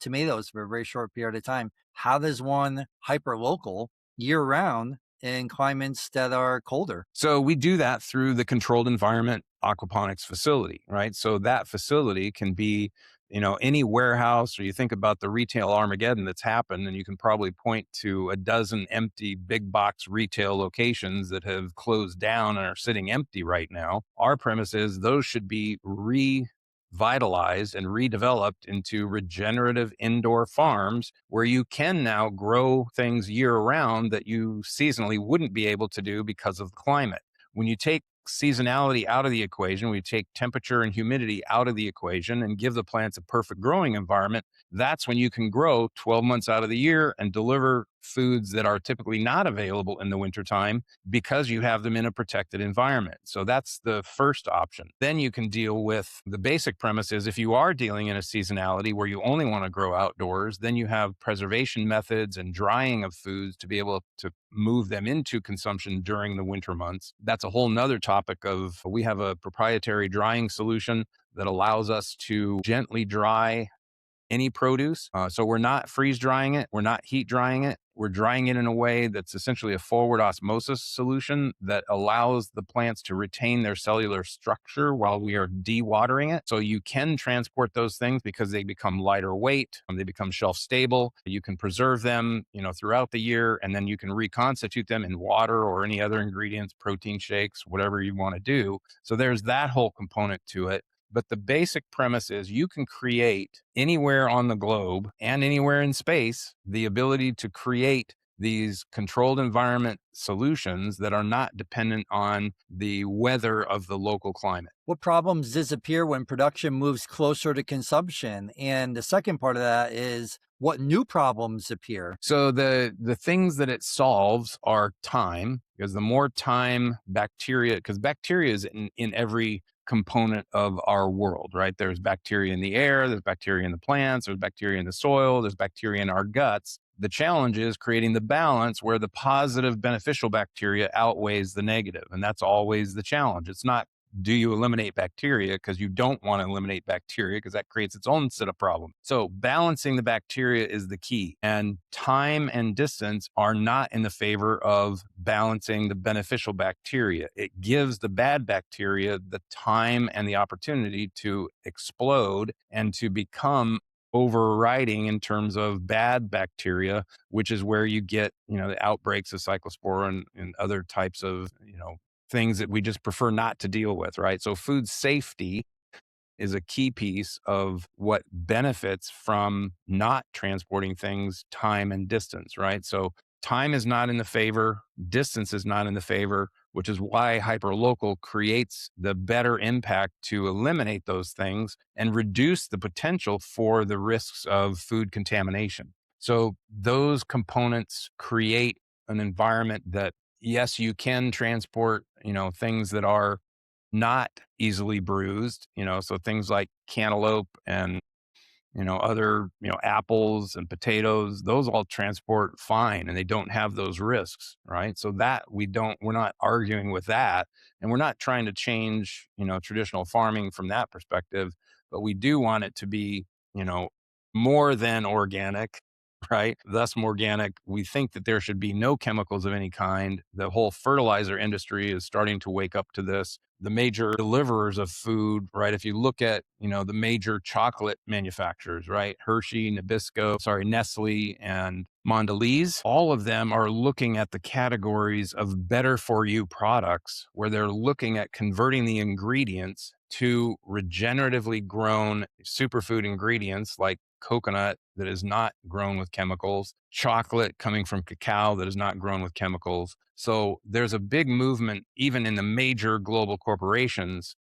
tomatoes for a very short period of time. How does one hyper local year round in climates that are colder? So we do that through the controlled environment aquaponics facility, right? So that facility can be, any warehouse, or you think about the retail Armageddon that's happened, and you can probably point to a dozen empty big box retail locations that have closed down and are sitting empty right now. Our premise is those should be revitalized and redeveloped into regenerative indoor farms where you can now grow things year round that you seasonally wouldn't be able to do because of the climate. When you take seasonality out of the equation, we take temperature and humidity out of the equation and give the plants a perfect growing environment, that's when you can grow 12 months out of the year and deliver foods that are typically not available in the wintertime because you have them in a protected environment. So that's the first option. Then you can deal with the basic premise is if you are dealing in a seasonality where you only want to grow outdoors, then you have preservation methods and drying of foods to be able to move them into consumption during the winter months. That's a whole nother topic of, we have a proprietary drying solution that allows us to gently dry any produce. So we're not freeze drying it. We're not heat drying it. We're drying it in a way that's essentially a forward osmosis solution that allows the plants to retain their cellular structure while we are dewatering it. So you can transport those things because they become lighter weight. They become shelf stable. You can preserve them, throughout the year, and then you can reconstitute them in water or any other ingredients, protein shakes, whatever you want to do. So there's that whole component to it. But the basic premise is you can create anywhere on the globe and anywhere in space the ability to create these controlled environment solutions that are not dependent on the weather of the local climate. What problems disappear when production moves closer to consumption? And the second part of that is what new problems appear? So the things that it solves are time, because the more time bacteria, because bacteria is in every component of our world, right? There's bacteria in the air, there's bacteria in the plants, there's bacteria in the soil, there's bacteria in our guts. The challenge is creating the balance where the positive beneficial bacteria outweighs the negative. And that's always the challenge. It's not, do you eliminate bacteria, because you don't want to eliminate bacteria because that creates its own set of problems. So balancing the bacteria is the key, and time and distance are not in the favor of balancing the beneficial bacteria. It gives the bad bacteria the time and the opportunity to explode and to become overriding in terms of bad bacteria, which is where you get, the outbreaks of cyclospora and other types of, things that we just prefer not to deal with, right? So food safety is a key piece of what benefits from not transporting things time and distance, right? So time is not in the favor, distance is not in the favor, which is why hyperlocal creates the better impact to eliminate those things and reduce the potential for the risks of food contamination. So those components create an environment that, yes, you can transport, things that are not easily bruised, so things like cantaloupe and, other, apples and potatoes, those all transport fine and they don't have those risks, right? So that we're not arguing with that. And we're not trying to change, traditional farming from that perspective, but we do want it to be, you know, more than organic, right? Thus, more organic. We think that there should be no chemicals of any kind. The whole fertilizer industry is starting to wake up to this. The major deliverers of food, right? If you look at, the major chocolate manufacturers, right? Hershey, Nestle, and Mondelez, all of them are looking at the categories of better for you products where they're looking at converting the ingredients to regeneratively grown superfood ingredients like coconut that is not grown with chemicals, chocolate coming from cacao that is not grown with chemicals. So there's a big movement, even in the major global corporations,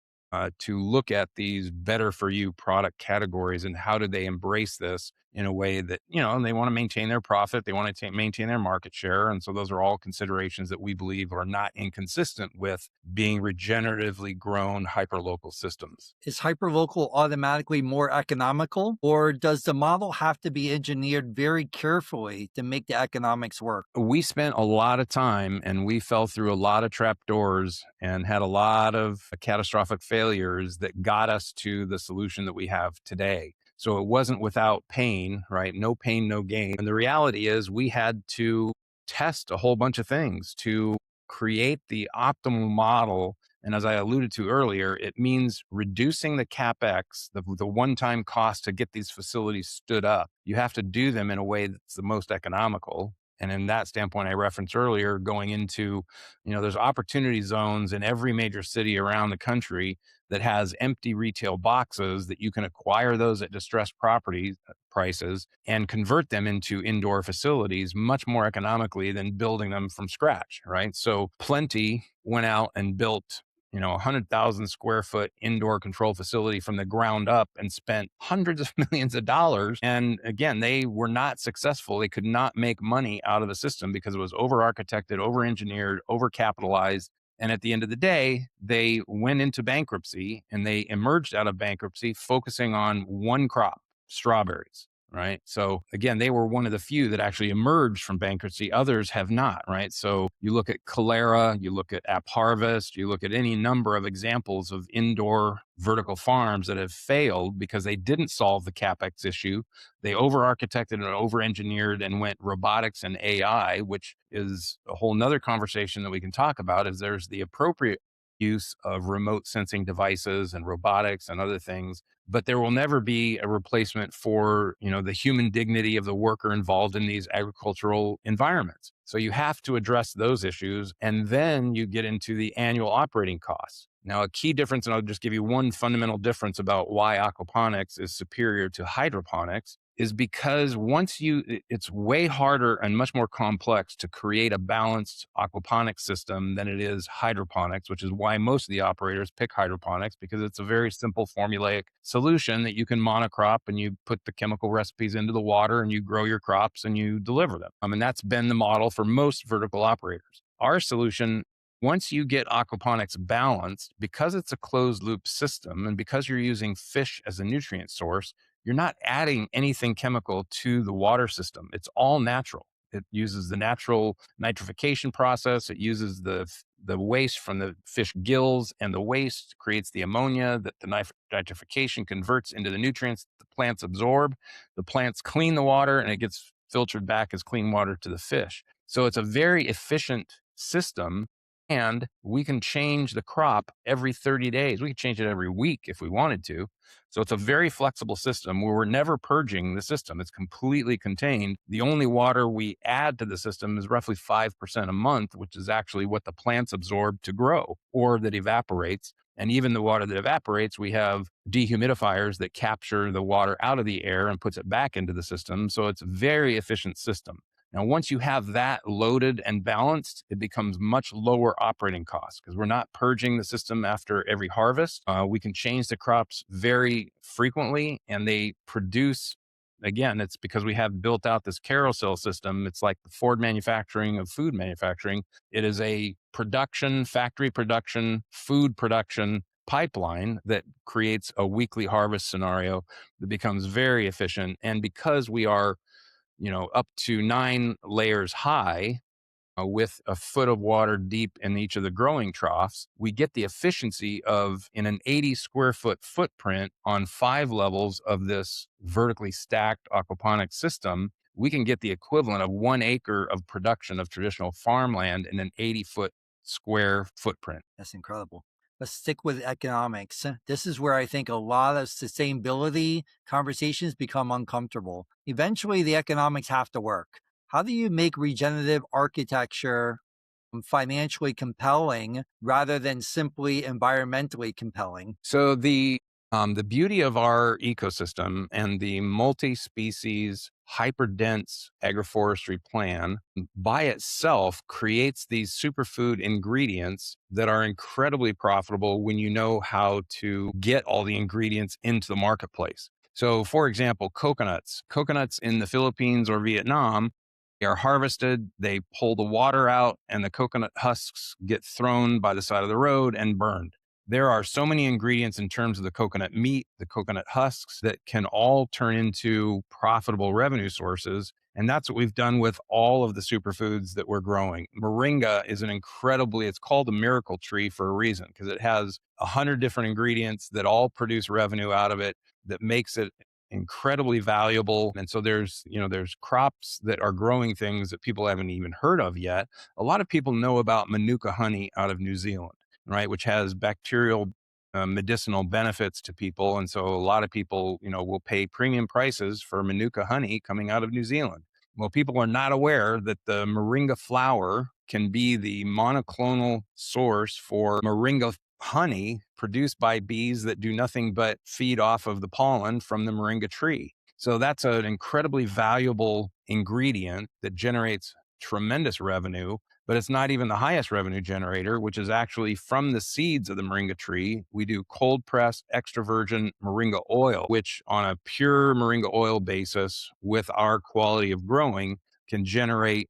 to look at these better for you product categories and how do they embrace this in a way that, they want to maintain their profit, they want to maintain their market share. And so those are all considerations that we believe are not inconsistent with being regeneratively grown hyperlocal systems. Is hyperlocal automatically more economical, or does the model have to be engineered very carefully to make the economics work? We spent a lot of time and we fell through a lot of trapdoors and had a lot of catastrophic failures that got us to the solution that we have today. So it wasn't without pain, right? No pain, no gain. And the reality is we had to test a whole bunch of things to create the optimal model. And as I alluded to earlier, it means reducing the CapEx, the one-time cost to get these facilities stood up. You have to do them in a way that's the most economical. And in that standpoint, I referenced earlier, going into, there's opportunity zones in every major city around the country that has empty retail boxes that you can acquire those at distressed property prices and convert them into indoor facilities much more economically than building them from scratch, right? So Plenty went out and built 100,000 square foot indoor control facility from the ground up and spent hundreds of millions of dollars. And again, they were not successful. They could not make money out of the system because it was over architected, over engineered, over capitalized. And at the end of the day, they went into bankruptcy and they emerged out of bankruptcy focusing on one crop, strawberries. Right. So again, they were one of the few that actually emerged from bankruptcy. Others have not. Right. So you look at Calera, you look at App Harvest, you look at any number of examples of indoor vertical farms that have failed because they didn't solve the CapEx issue. They over architected and over engineered and went robotics and AI, which is a whole nother conversation that we can talk about. Is there's the appropriate use of remote sensing devices and robotics and other things, but there will never be a replacement for, the human dignity of the worker involved in these agricultural environments. So you have to address those issues, and then you get into the annual operating costs. Now, a key difference, and I'll just give you one fundamental difference about why aquaponics is superior to hydroponics, is because it's way harder and much more complex to create a balanced aquaponics system than it is hydroponics, which is why most of the operators pick hydroponics, because it's a very simple formulaic solution that you can monocrop and you put the chemical recipes into the water and you grow your crops and you deliver them. And that's been the model for most vertical operators. Our solution, once you get aquaponics balanced, because it's a closed loop system and because you're using fish as a nutrient source, you're not adding anything chemical to the water system. It's all natural. It uses the natural nitrification process. It uses the waste from the fish gills, and the waste creates the ammonia that the nitrification converts into the nutrients the plants absorb. The plants clean the water and it gets filtered back as clean water to the fish. So it's a very efficient system, and we can change the crop every 30 days. We can change it every week if we wanted to. So it's a very flexible system where we're never purging the system. It's completely contained. The only water we add to the system is roughly 5% a month, which is actually what the plants absorb to grow or that evaporates. And even the water that evaporates, we have dehumidifiers that capture the water out of the air and puts it back into the system. So it's a very efficient system. Now, once you have that loaded and balanced, it becomes much lower operating costs because we're not purging the system after every harvest. We can change the crops very frequently and they produce. Again, it's because we have built out this carousel system. It's like the Ford manufacturing of food manufacturing. It is a factory production, food production pipeline that creates a weekly harvest scenario that becomes very efficient. And because we are up to 9 layers high, with a foot of water deep in each of the growing troughs, we get the efficiency of, in an 80 square foot footprint on 5 levels of this vertically stacked aquaponic system, we can get the equivalent of 1 acre of production of traditional farmland in an 80-foot square footprint. That's incredible. Let's stick with economics. This is where I think a lot of sustainability conversations become uncomfortable. Eventually, the economics have to work. How do you make regenerative architecture financially compelling rather than simply environmentally compelling? So the beauty of our ecosystem and the multi-species hyperdense agroforestry plan by itself creates these superfood ingredients that are incredibly profitable when you know how to get all the ingredients into the marketplace. So, for example, coconuts. Coconuts in the Philippines or Vietnam, they are harvested, they pull the water out, and the coconut husks get thrown by the side of the road and burned. There are so many ingredients in terms of the coconut meat, the coconut husks that can all turn into profitable revenue sources. And that's what we've done with all of the superfoods that we're growing. Moringa is it's called a miracle tree for a reason, because it has 100 different ingredients that all produce revenue out of it that makes it incredibly valuable. And so there's crops that are growing things that people haven't even heard of yet. A lot of people know about Manuka honey out of New Zealand, right, which has bacterial medicinal benefits to people. And so a lot of people, will pay premium prices for Manuka honey coming out of New Zealand. Well, people are not aware that the moringa flower can be the monoclonal source for moringa honey produced by bees that do nothing but feed off of the pollen from the moringa tree. So that's an incredibly valuable ingredient that generates tremendous revenue, but it's not even the highest revenue generator, which is actually from the seeds of the moringa tree. We do cold pressed extra virgin moringa oil, which on a pure moringa oil basis with our quality of growing can generate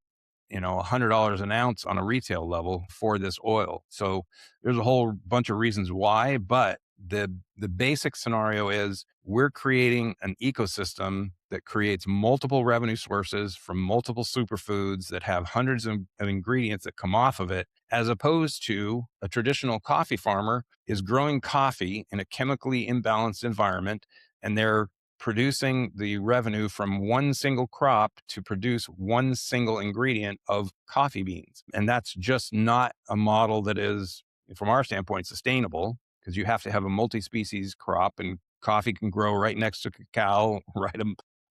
$100 an ounce on a retail level for this oil. So there's a whole bunch of reasons why, but the basic scenario is we're creating an ecosystem that creates multiple revenue sources from multiple superfoods that have hundreds of ingredients that come off of it, as opposed to a traditional coffee farmer is growing coffee in a chemically imbalanced environment, and they're producing the revenue from one single crop to produce one single ingredient of coffee beans. And that's just not a model that is, from our standpoint, sustainable, because you have to have a multi-species crop, and coffee can grow right next to cacao,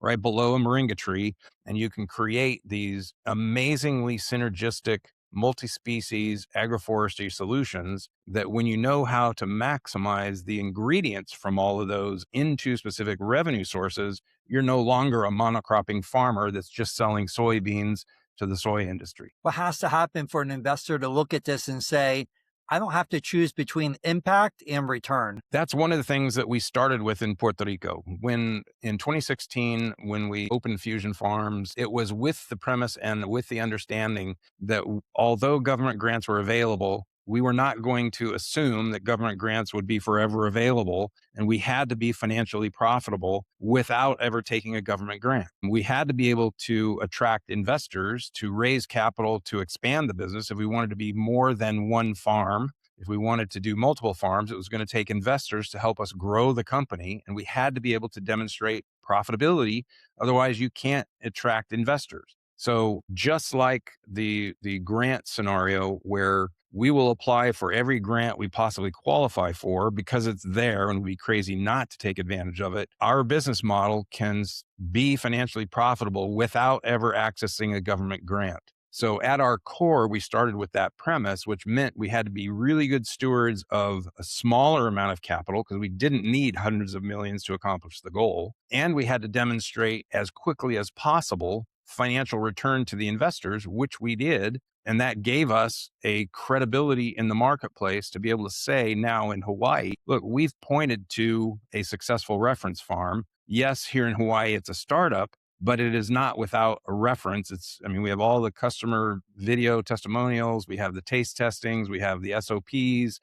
right below a moringa tree, and you can create these amazingly synergistic multi-species agroforestry solutions that when you know how to maximize the ingredients from all of those into specific revenue sources, you're no longer a monocropping farmer that's just selling soybeans to the soy industry. What has to happen for an investor to look at this and say, I don't have to choose between impact and return? That's one of the things that we started with in Puerto Rico. When in 2016, when we opened Fusion Farms, it was with the premise and with the understanding that although government grants were available, we were not going to assume that government grants would be forever available, and we had to be financially profitable without ever taking a government grant. We had to be able to attract investors to raise capital to expand the business if we wanted to be more than one farm. If we wanted to do multiple farms, it was going to take investors to help us grow the company, and we had to be able to demonstrate profitability. Otherwise, you can't attract investors. So just like the grant scenario where we will apply for every grant we possibly qualify for because it's there and we'd be crazy not to take advantage of it, our business model can be financially profitable without ever accessing a government grant. So at our core, we started with that premise, which meant we had to be really good stewards of a smaller amount of capital because we didn't need hundreds of millions to accomplish the goal. And we had to demonstrate as quickly as possible financial return to the investors, which we did. And that gave us a credibility in the marketplace to be able to say now in Hawaii, look, we've pointed to a successful reference farm. Yes, here in Hawaii, it's a startup, but it is not without a reference. We have all the customer video testimonials, we have the taste testings, we have the SOPs.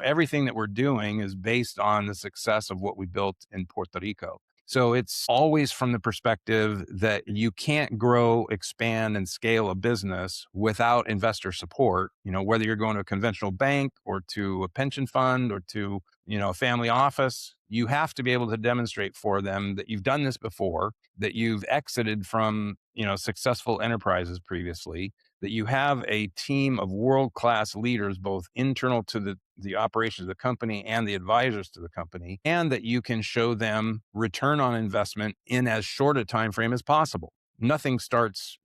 Everything that we're doing is based on the success of what we built in Puerto Rico. So it's always from the perspective that you can't grow, expand, and scale a business without investor support. Whether you're going to a conventional bank or to a pension fund or to, a family office, you have to be able to demonstrate for them that you've done this before, that you've exited from, successful enterprises previously, that you have a team of world-class leaders, both internal to the operations of the company and the advisors to the company, and that you can show them return on investment in as short a time frame as possible. Nothing starts,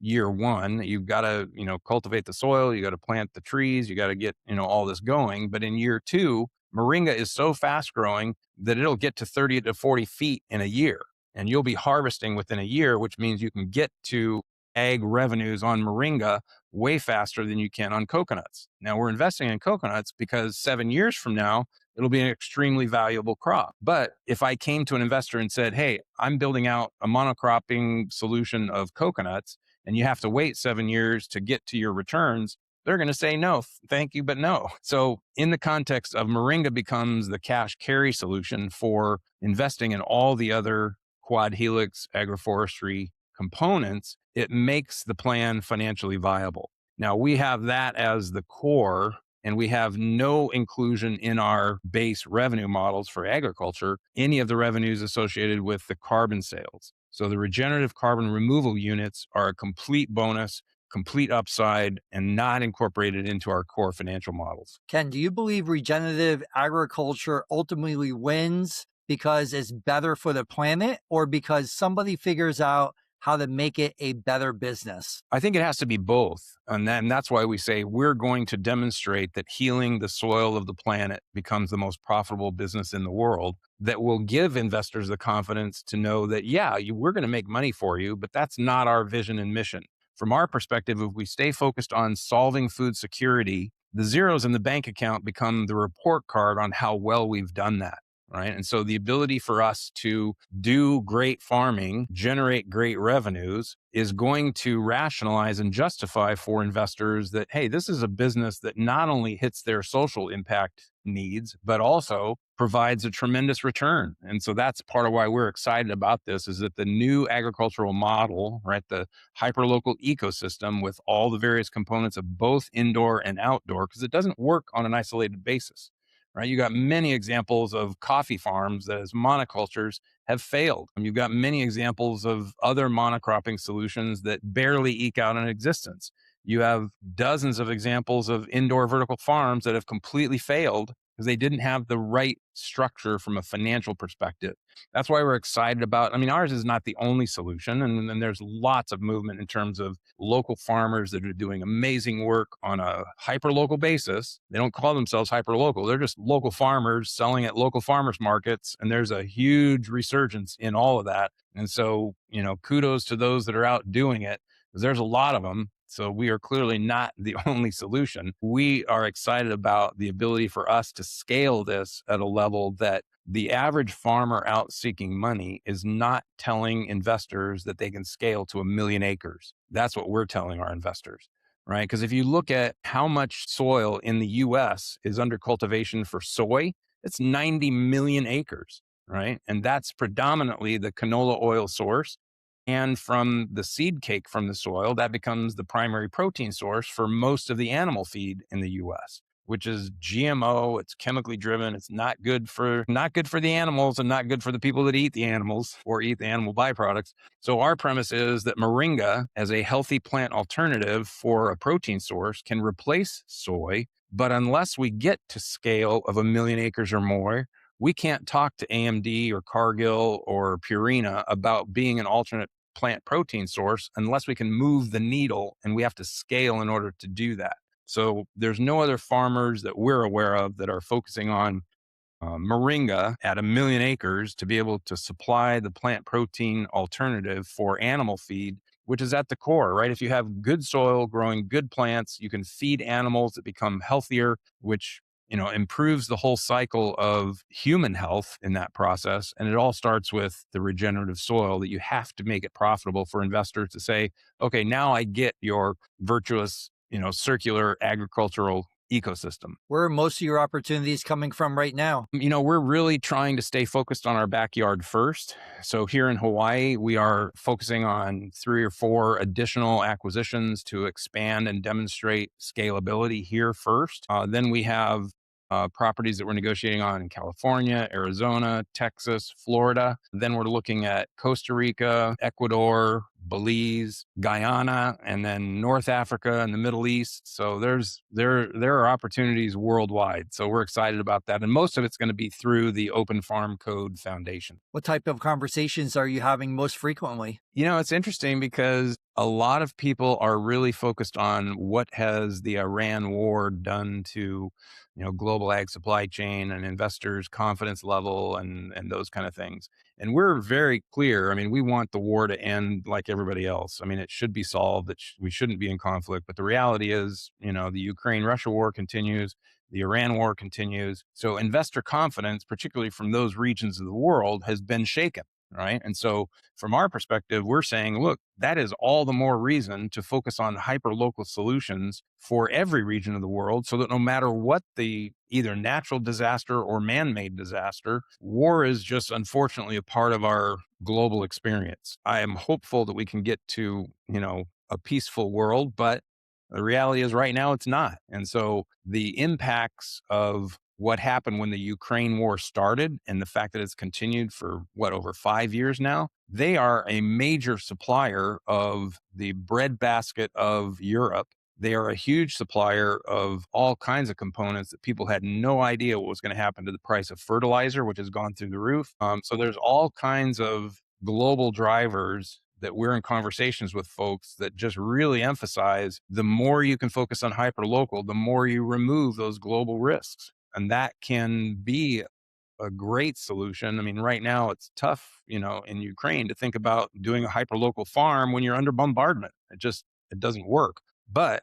year one. You've got to, cultivate the soil, you got to plant the trees, you got to get, all this going. But in year two, moringa is so fast growing that it'll get to 30 to 40 feet in a year. And you'll be harvesting within a year, which means you can get to ag revenues on moringa way faster than you can on coconuts. Now we're investing in coconuts because 7 years from now, it'll be an extremely valuable crop. But if I came to an investor and said, hey, I'm building out a monocropping solution of coconuts and you have to wait 7 years to get to your returns, they're going to say, no, thank you, but no. So in the context of moringa becomes the cash carry solution for investing in all the other quad helix agroforestry components, it makes the plan financially viable. Now we have that as the core, and we have no inclusion in our base revenue models for agriculture, any of the revenues associated with the carbon sales. So the regenerative carbon removal units are a complete bonus, complete upside, and not incorporated into our core financial models. Ken, do you believe regenerative agriculture ultimately wins because it's better for the planet or because somebody figures out how to make it a better business? I think it has to be both. And that's why we say we're going to demonstrate that healing the soil of the planet becomes the most profitable business in the world, that will give investors the confidence to know that, we're going to make money for you, but that's not our vision and mission. From our perspective, if we stay focused on solving food security, the zeros in the bank account become the report card on how well we've done that. Right. And so the ability for us to do great farming, generate great revenues, is going to rationalize and justify for investors that, hey, this is a business that not only hits their social impact needs, but also provides a tremendous return. And so that's part of why we're excited about this, is that the new agricultural model, right, the hyperlocal ecosystem with all the various components of both indoor and outdoor, because it doesn't work on an isolated basis. Right, you got many examples of coffee farms that as monocultures have failed. You've got many examples of other monocropping solutions that barely eke out an existence. You have dozens of examples of indoor vertical farms that have completely failed because they didn't have the right structure from a financial perspective. That's why we're excited about. I mean, ours is not the only solution, and then there's lots of movement in terms of local farmers that are doing amazing work on a hyper local basis. They don't call themselves hyper local; they're just local farmers selling at local farmers markets, and there's a huge resurgence in all of that. And so, kudos to those that are out doing it, because there's a lot of them. So we are clearly not the only solution. We are excited about the ability for us to scale this at a level that the average farmer out seeking money is not telling investors that they can scale to 1 million acres. That's what we're telling our investors, right? Because if you look at how much soil in the US is under cultivation for soy, it's 90 million acres, right? And that's predominantly the canola oil source. And from the seed cake from the soil, that becomes the primary protein source for most of the animal feed in the US, which is GMO. It's chemically driven. It's not good for the animals and not good for the people that eat the animals or eat the animal byproducts. So our premise is that moringa, as a healthy plant alternative for a protein source, can replace soy. But unless we get to scale of 1 million acres or more, we can't talk to AMD or Cargill or Purina about being an alternate plant protein source unless we can move the needle, and we have to scale in order to do that. So there's no other farmers that we're aware of that are focusing on moringa at 1 million acres to be able to supply the plant protein alternative for animal feed, which is at the core, right? If you have good soil growing good plants, you can feed animals that become healthier, which improves the whole cycle of human health in that process. And it all starts with the regenerative soil that you have to make it profitable for investors to say, okay, now I get your virtuous, circular agricultural ecosystem. Where are most of your opportunities coming from right now? We're really trying to stay focused on our backyard first. So here in Hawaii, we are focusing on 3 or 4 additional acquisitions to expand and demonstrate scalability here first. Then we have properties that we're negotiating on in California, Arizona, Texas, Florida. Then we're looking at Costa Rica, Ecuador, Belize, Guyana, and then North Africa and the Middle East. So there are opportunities worldwide. So we're excited about that. And most of it's going to be through the Open Farm Code Foundation. What type of conversations are you having most frequently? It's interesting because a lot of people are really focused on what has the Iran war done to, global ag supply chain and investors' confidence level and those kind of things. And we're very clear. I mean, we want the war to end like everybody else. I mean, it should be solved. We shouldn't be in conflict. But the reality is, the Ukraine-Russia war continues. The Iran war continues. So investor confidence, particularly from those regions of the world, has been shaken. Right. And so from our perspective, we're saying, look, that is all the more reason to focus on hyper local solutions for every region of the world, so that no matter what the either natural disaster or man-made disaster, war is just unfortunately a part of our global experience. I am hopeful that we can get to, a peaceful world, but the reality is right now it's not. And so the impacts of what happened when the Ukraine war started and the fact that it's continued for over 5 years now, they are a major supplier of the breadbasket of Europe. They are a huge supplier of all kinds of components that people had no idea what was going to happen to the price of fertilizer, which has gone through the roof. So there's all kinds of global drivers that we're in conversations with folks that just really emphasize the more you can focus on hyperlocal, the more you remove those global risks. And that can be a great solution. I mean, right now it's tough, in Ukraine to think about doing a hyperlocal farm when you're under bombardment. It doesn't work. But,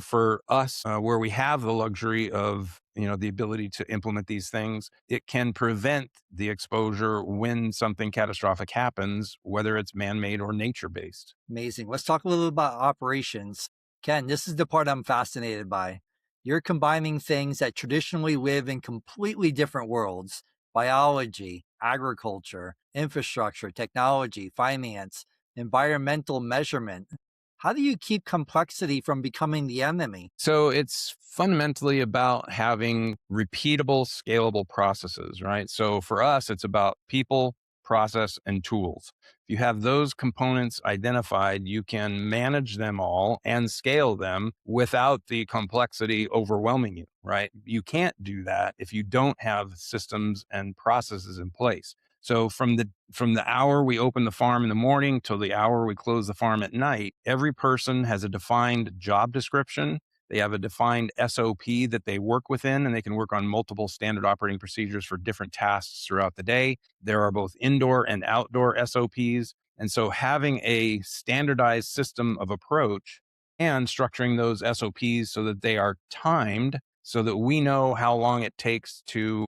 for us, where we have the luxury of, the ability to implement these things, it can prevent the exposure when something catastrophic happens, whether it's man-made or nature-based. Amazing. Let's talk a little about operations. Ken, this is the part I'm fascinated by. You're combining things that traditionally live in completely different worlds: biology, agriculture, infrastructure, technology, finance, environmental measurement. How do you keep complexity from becoming the enemy? So it's fundamentally about having repeatable, scalable processes, right? So for us, it's about people, process, and tools. If you have those components identified, you can manage them all and scale them without the complexity overwhelming you, right? You can't do that if you don't have systems and processes in place. So from the hour we open the farm in the morning till the hour we close the farm at night, every person has a defined job description. They have a defined SOP that they work within, and they can work on multiple standard operating procedures for different tasks throughout the day. There are both indoor and outdoor SOPs. And so having a standardized system of approach and structuring those SOPs so that they are timed so that we know how long it takes to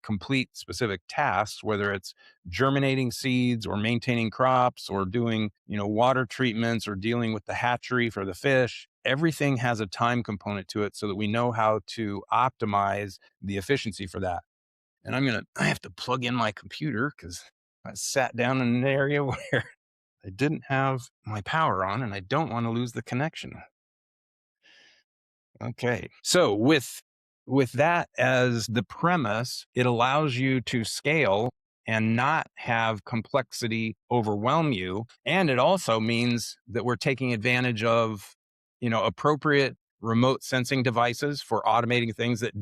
complete specific tasks, whether it's germinating seeds or maintaining crops or doing, water treatments or dealing with the hatchery for the fish. Everything has a time component to it so that we know how to optimize the efficiency for that. And I have to plug in my computer because I sat down in an area where I didn't have my power on and I don't want to lose the connection. Okay. So with that as the premise, it allows you to scale and not have complexity overwhelm you. And it also means that we're taking advantage of, appropriate remote sensing devices for automating things that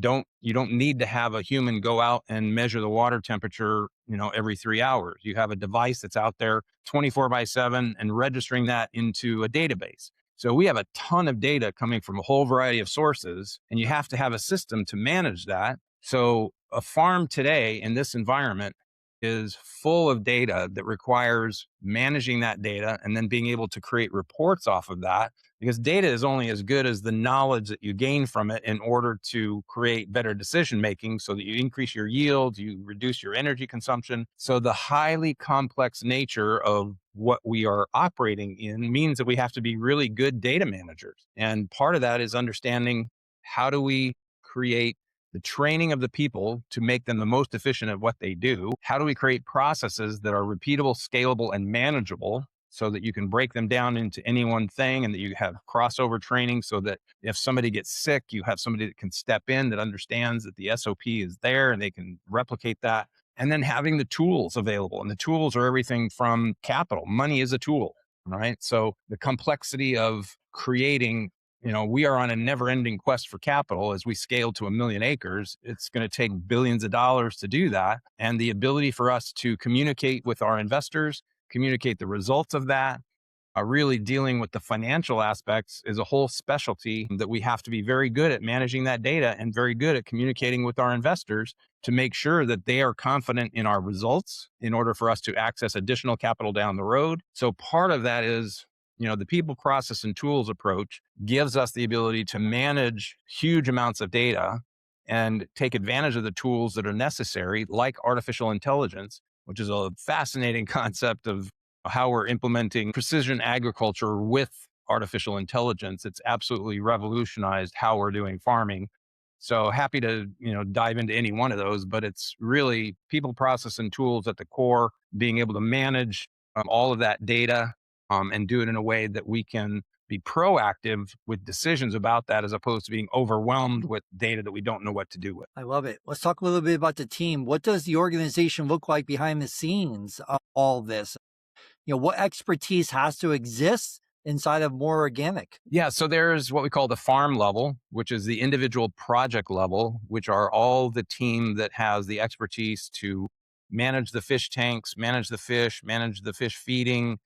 you don't need to have a human go out and measure the water temperature, every 3 hours. You have a device that's out there 24/7 and registering that into a database. So we have a ton of data coming from a whole variety of sources, and you have to have a system to manage that. So a farm today in this environment is full of data that requires managing that data and then being able to create reports off of that, because data is only as good as the knowledge that you gain from it in order to create better decision making so that you increase your yield, you reduce your energy consumption. So the highly complex nature of what we are operating in means that we have to be really good data managers. And part of that is understanding, how do we create the training of the people to make them the most efficient at what they do? How do we create processes that are repeatable, scalable, and manageable so that you can break them down into any one thing, and that you have crossover training so that if somebody gets sick, you have somebody that can step in that understands that the SOP is there and they can replicate that. And then having the tools available. And the tools are everything from capital. Money is a tool, right? So the complexity of creating, we are on a never ending quest for capital. As we scale to 1 million acres, it's going to take billions of dollars to do that. And the ability for us to communicate with our investors, communicate the results of that, really dealing with the financial aspects is a whole specialty that we have to be very good at managing that data and very good at communicating with our investors to make sure that they are confident in our results in order for us to access additional capital down the road. So part of that is, the people, process, and tools approach gives us the ability to manage huge amounts of data and take advantage of the tools that are necessary, like artificial intelligence, which is a fascinating concept of how we're implementing precision agriculture with artificial intelligence. It's absolutely revolutionized how we're doing farming. So happy to, dive into any one of those, but it's really people, process, and tools at the core, being able to manage all of that data, and do it in a way that we can be proactive with decisions about that, as opposed to being overwhelmed with data that we don't know what to do with. I love it. Let's talk a little bit about the team. What does the organization look like behind the scenes of all this? What expertise has to exist inside of More Organic? Yeah, so there's what we call the farm level, which is the individual project level, which are all the team that has the expertise to manage the fish tanks, manage the fish feeding,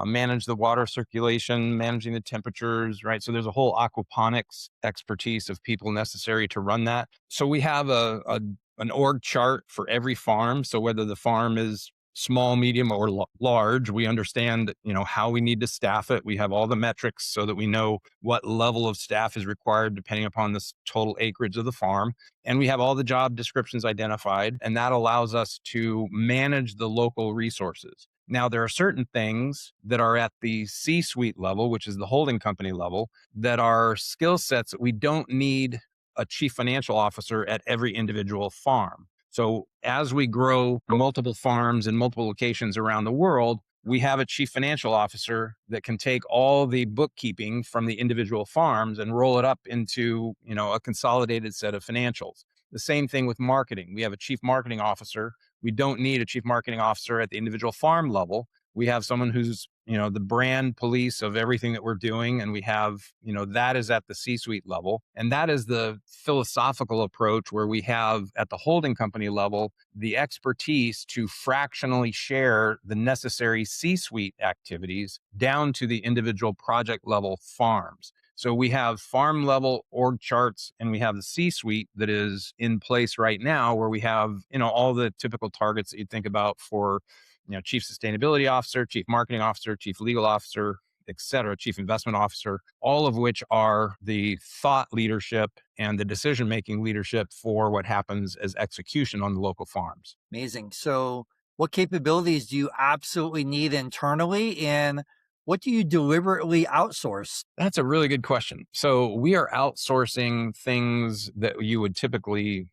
manage the water circulation, managing the temperatures, right? So there's a whole aquaponics expertise of people necessary to run that. So we have an org chart for every farm. So whether the farm is small, medium, or large, we understand, how we need to staff it. We have all the metrics so that we know what level of staff is required depending upon the total acreage of the farm. And we have all the job descriptions identified, and that allows us to manage the local resources. Now, there are certain things that are at the C-suite level, which is the holding company level, that are skill sets that we don't need a chief financial officer at every individual farm. So as we grow multiple farms in multiple locations around the world, we have a chief financial officer that can take all the bookkeeping from the individual farms and roll it up into, a consolidated set of financials. The same thing with marketing. We have a chief marketing officer We don't need a chief marketing officer at the individual farm level. We have someone who's, the brand police of everything that we're doing. And we have, that is at the C-suite level. And that is the philosophical approach where we have at the holding company level the expertise to fractionally share the necessary C-suite activities down to the individual project level farms. So we have farm level org charts, and we have the C-suite that is in place right now, where we have, all the typical targets that you'd think about for, chief sustainability officer, chief marketing officer, chief legal officer, et cetera, chief investment officer, all of which are the thought leadership and the decision making leadership for what happens as execution on the local farms. Amazing. So, what capabilities do you absolutely need internally, and what do you deliberately outsource? That's a really good question. So we are outsourcing things that you would typically,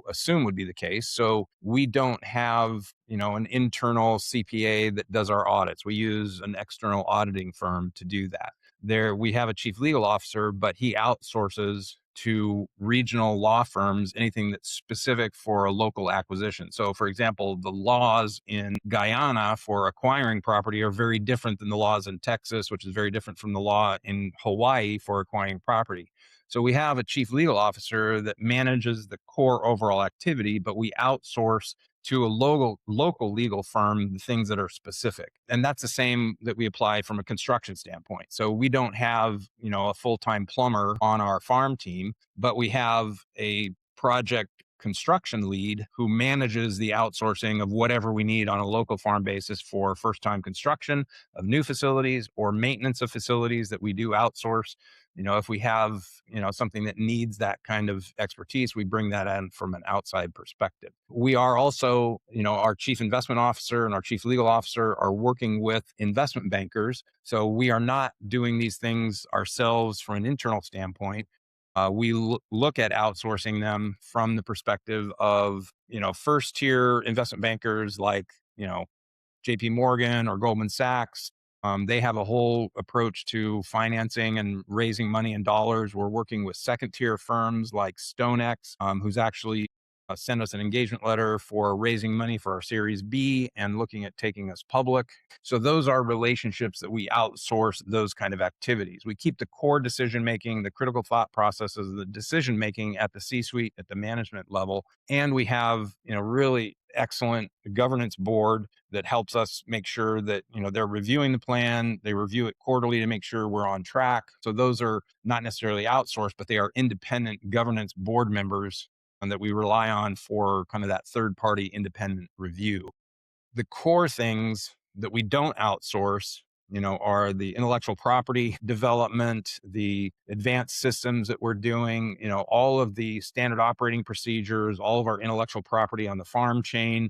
assume would be the case. So we don't have, an internal CPA that does our audits. We use an external auditing firm to do that. There we have a chief legal officer, but he outsources to regional law firms anything that's specific for a local acquisition. So, for example, the laws in Guyana for acquiring property are very different than the laws in Texas, which is very different from the law in Hawaii for acquiring property. So, we have a chief legal officer that manages the core overall activity, but we outsource to a local legal firm the things that are specific. And that's the same that we apply from a construction standpoint. So we don't have, a full-time plumber on our farm team, but we have a project construction lead who manages the outsourcing of whatever we need on a local farm basis for first time construction of new facilities or maintenance of facilities that we do outsource. If we have, something that needs that kind of expertise, we bring that in from an outside perspective. We are also, our chief investment officer and our chief legal officer are working with investment bankers. So we are not doing these things ourselves from an internal standpoint. We look at outsourcing them from the perspective of, first tier investment bankers like, JP Morgan or Goldman Sachs. They have a whole approach to financing and raising money in dollars. We're working with second tier firms like StoneX, who's actually sent us an engagement letter for raising money for our Series B and looking at taking us public. So those are relationships that we outsource those kind of activities. We keep the core decision making, the critical thought processes, the decision making at the C-suite, at the management level, and we have really excellent governance board that helps us make sure that they're reviewing the plan. They review it quarterly to make sure we're on track. So those are not necessarily outsourced, but they are independent governance board members and that we rely on for kind of that third party independent review. The core things that we don't outsource, are the intellectual property development, the advanced systems that we're doing, all of the standard operating procedures, all of our intellectual property on the farm chain,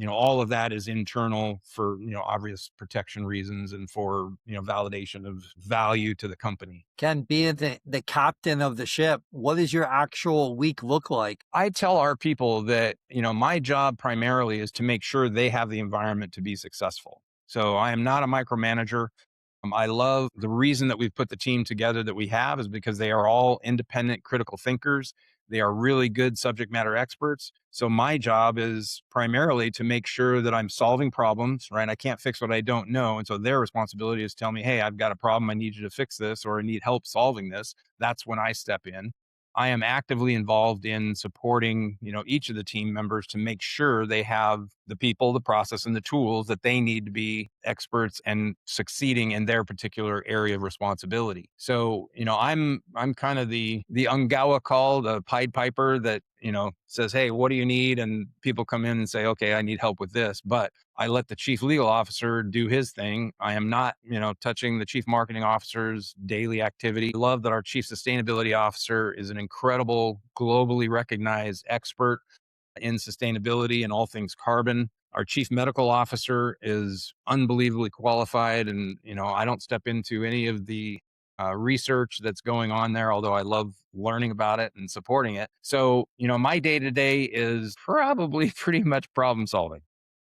all of that is internal for, obvious protection reasons and for, validation of value to the company. Ken, being the captain of the ship, what does your actual week look like? I tell our people that, my job primarily is to make sure they have the environment to be successful. So I am not a micromanager. I love the reason that we've put the team together that we have is because they are all independent critical thinkers. They are really good subject matter experts. So my job is primarily to make sure that I'm solving problems, right? I can't fix what I don't know. And so their responsibility is tell me, hey, I've got a problem. I need you to fix this, or I need help solving this. That's when I step in. I am actively involved in supporting, each of the team members to make sure they have the people, the process, and the tools that they need to be experts and succeeding in their particular area of responsibility. So, I'm kind of the Ungawa call, the Pied Piper that, says, hey, what do you need? And people come in and say, okay, I need help with this. But I let the chief legal officer do his thing. I am not, touching the chief marketing officer's daily activity. I love that our chief sustainability officer is an incredible, globally recognized expert in sustainability and all things carbon. Our chief medical officer is unbelievably qualified. And, I don't step into any of the research that's going on there, although I love learning about it and supporting it. So, my day to day is probably pretty much problem solving.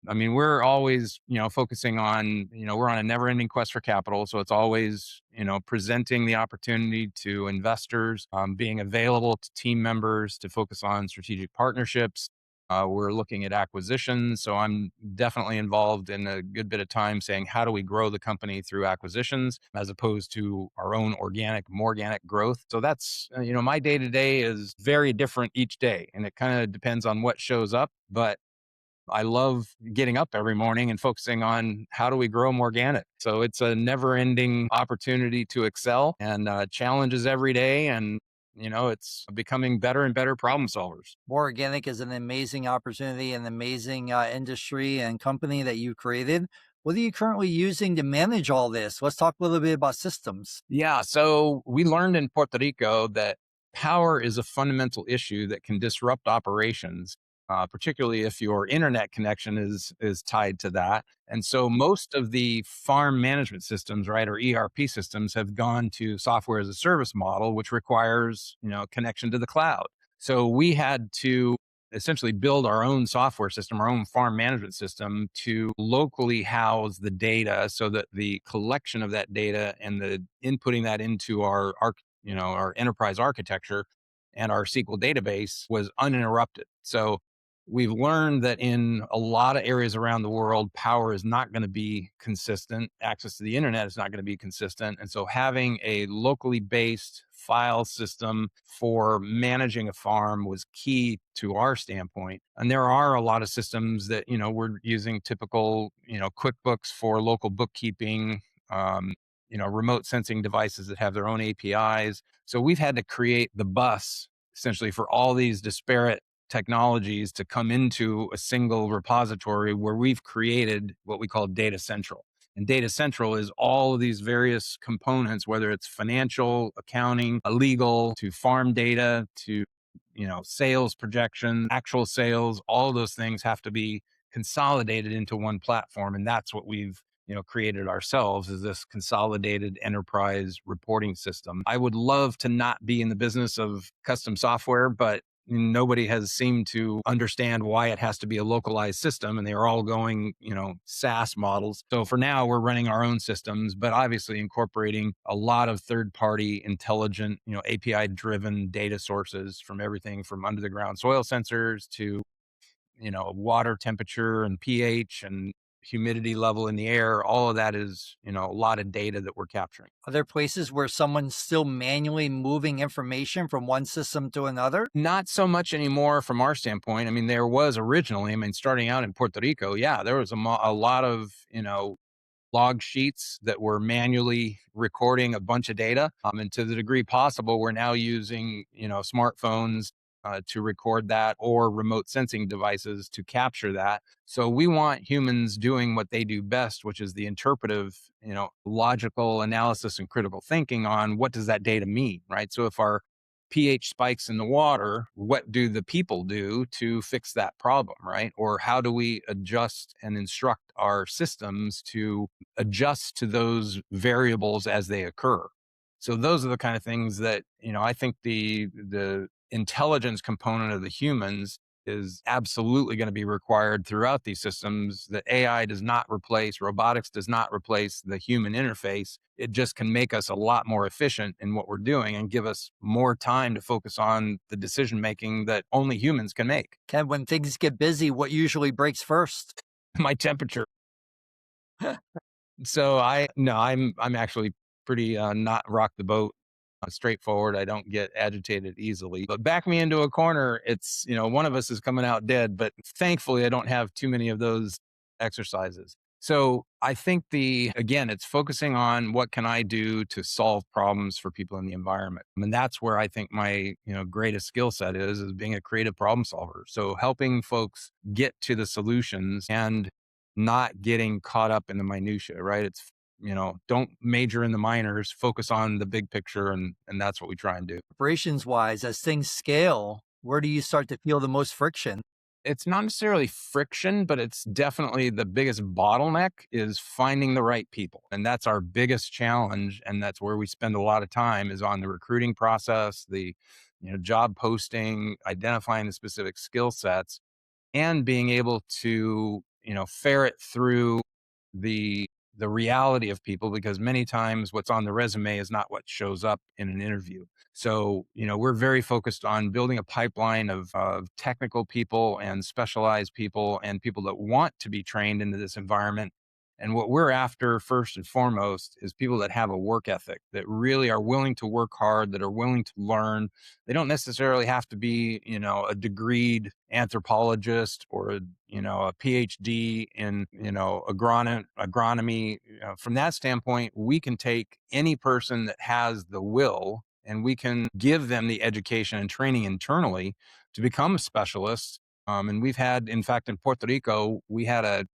I mean, we're always, focusing on, we're on a never ending quest for capital. So it's always, presenting the opportunity to investors, being available to team members to focus on strategic partnerships. We're looking at acquisitions. So I'm definitely involved in a good bit of time saying, how do we grow the company through acquisitions as opposed to our own organic, more organic growth? So that's, my day to day is very different each day. And it kind of depends on what shows up. But I love getting up every morning and focusing on how do we grow more organic. So it's a never ending opportunity to excel and challenges every day. And, it's becoming better and better problem solvers. More Organic is an amazing opportunity, an amazing industry and company that you created. What are you currently using to manage all this? Let's talk a little bit about systems. Yeah. So we learned in Puerto Rico that power is a fundamental issue that can disrupt operations, particularly if your internet connection is tied to that. And so most of the farm management systems, right, or ERP systems have gone to software as a service model, which requires, connection to the cloud. So we had to essentially build our own software system, our own farm management system to locally house the data so that the collection of that data and the inputting that into our enterprise architecture and our SQL database was uninterrupted. So we've learned that in a lot of areas around the world, power is not going to be consistent. Access to the internet is not going to be consistent. And so having a locally based file system for managing a farm was key to our standpoint. And there are a lot of systems that, we're using typical, QuickBooks for local bookkeeping, remote sensing devices that have their own APIs. So we've had to create the bus essentially for all these disparate technologies to come into a single repository where we've created what we call Data Central. And Data Central is all of these various components, whether it's financial, accounting, legal, to farm data, to sales projection, actual sales, all of those things have to be consolidated into one platform. And that's what we've created ourselves is this consolidated enterprise reporting system. I would love to not be in the business of custom software, but nobody has seemed to understand why it has to be a localized system, and they are all going SaaS models. So for now we're running our own systems, but obviously incorporating a lot of third party intelligent API driven data sources, from everything from under the ground soil sensors to water temperature and pH and humidity level in the air. All of that is a lot of data that we're capturing. Are there places where someone's still manually moving information from one system to another? Not so much anymore from our standpoint. I mean, there was originally, starting out in Puerto Rico, yeah, there was a lot of, log sheets that were manually recording a bunch of data. And to the degree possible, we're now using, smartphones to record that, or remote sensing devices to capture that. So we want humans doing what they do best, which is the interpretive, logical analysis and critical thinking on what does that data mean, right? So if our pH spikes in the water, what do the people do to fix that problem, right? Or how do we adjust and instruct our systems to adjust to those variables as they occur? So those are the kind of things that, I think the intelligence component of the humans is absolutely going to be required throughout these systems. That AI does not replace, robotics does not replace the human interface. It just can make us a lot more efficient in what we're doing and give us more time to focus on the decision making that only humans can make. Ken, when things get busy, what usually breaks first? My temperature. So I'm actually pretty not rock the boat, straightforward. I don't get agitated easily. But back me into a corner, it's one of us is coming out dead. But thankfully, I don't have too many of those exercises. So I think again, it's focusing on what can I do to solve problems for people in the environment. And that's where I think my greatest skill set is being a creative problem solver. So helping folks get to the solutions and not getting caught up in the minutia, right? It's, don't major in the minors, focus on the big picture. And that's what we try and do. Operations wise, as things scale, where do you start to feel the most friction? It's not necessarily friction, but it's definitely the biggest bottleneck is finding the right people. And that's our biggest challenge. And that's where we spend a lot of time is on the recruiting process, the, job posting, identifying the specific skill sets, and being able to ferret through the the reality of people, because many times what's on the resume is not what shows up in an interview. So, we're very focused on building a pipeline of technical people and specialized people and people that want to be trained into this environment. And what we're after first and foremost is people that have a work ethic, that really are willing to work hard, that are willing to learn. They don't necessarily have to be, a degreed anthropologist or a PhD in, agronomy. From that standpoint, we can take any person that has the will and we can give them the education and training internally to become a specialist. And we've had, in fact, in Puerto Rico, we had a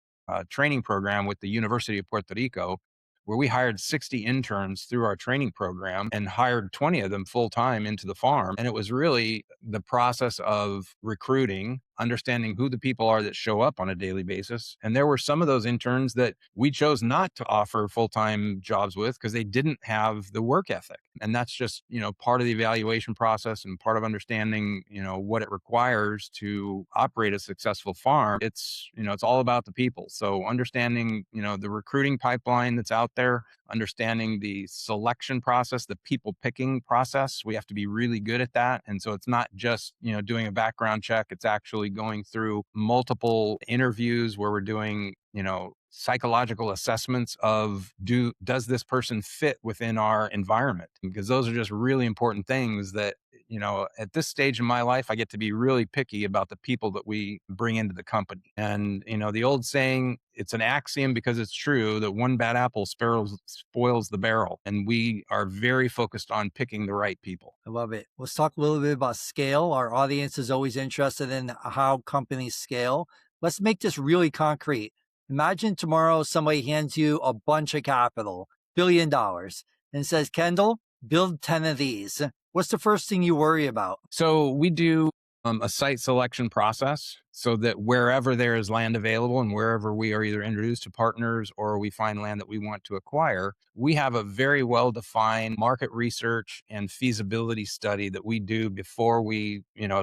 training program with the University of Puerto Rico where we hired 60 interns through our training program and hired 20 of them full time into the farm. And it was really the process of recruiting, understanding who the people are that show up on a daily basis. And there were some of those interns that we chose not to offer full time jobs with because they didn't have the work ethic. And that's just, part of the evaluation process and part of understanding, what it requires to operate a successful farm. It's all about the people. So understanding, the recruiting pipeline that's out there, understanding the selection process, the people picking process, we have to be really good at that. And so it's not just, doing a background check. It's actually going through multiple interviews where we're doing, psychological assessments of does this person fit within our environment? Because those are just really important things that, at this stage in my life, I get to be really picky about the people that we bring into the company. And, the old saying, it's an axiom because it's true that one bad apple spoils the barrel. And we are very focused on picking the right people. I love it. Let's talk a little bit about scale. Our audience is always interested in how companies scale. Let's make this really concrete. Imagine tomorrow somebody hands you a bunch of capital, $1 billion, and says, Kendell, build 10 of these. What's the first thing you worry about? So we do a site selection process so that wherever there is land available and wherever we are either introduced to partners or we find land that we want to acquire, we have a very well-defined market research and feasibility study that we do before we,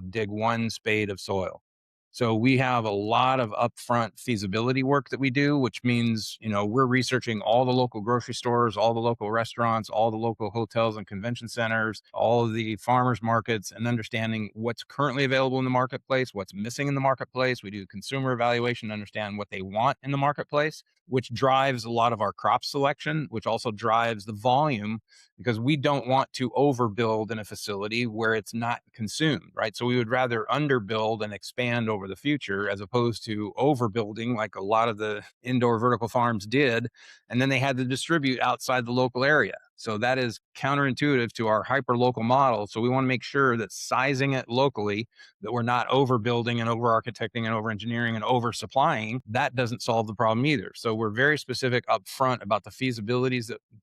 dig one spade of soil. So we have a lot of upfront feasibility work that we do, which means, we're researching all the local grocery stores, all the local restaurants, all the local hotels and convention centers, all of the farmers markets, and understanding what's currently available in the marketplace, what's missing in the marketplace. We do consumer evaluation to understand what they want in the marketplace, which drives a lot of our crop selection, which also drives the volume because we don't want to overbuild in a facility where it's not consumed, right? So we would rather underbuild and expand over the future as opposed to overbuilding like a lot of the indoor vertical farms did. And then they had to distribute outside the local area. So that is counterintuitive to our hyper local model. So we want to make sure that sizing it locally, that we're not overbuilding and over architecting and over engineering and over supplying. That doesn't solve the problem either. So we're very specific upfront about the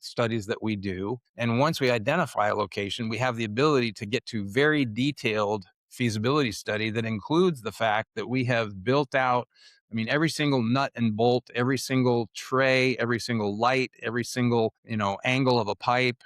studies that we do. And once we identify a location, we have the ability to get to very detailed feasibility study that includes the fact that we have built out, every single nut and bolt, every single tray, every single light, every single, angle of a pipe,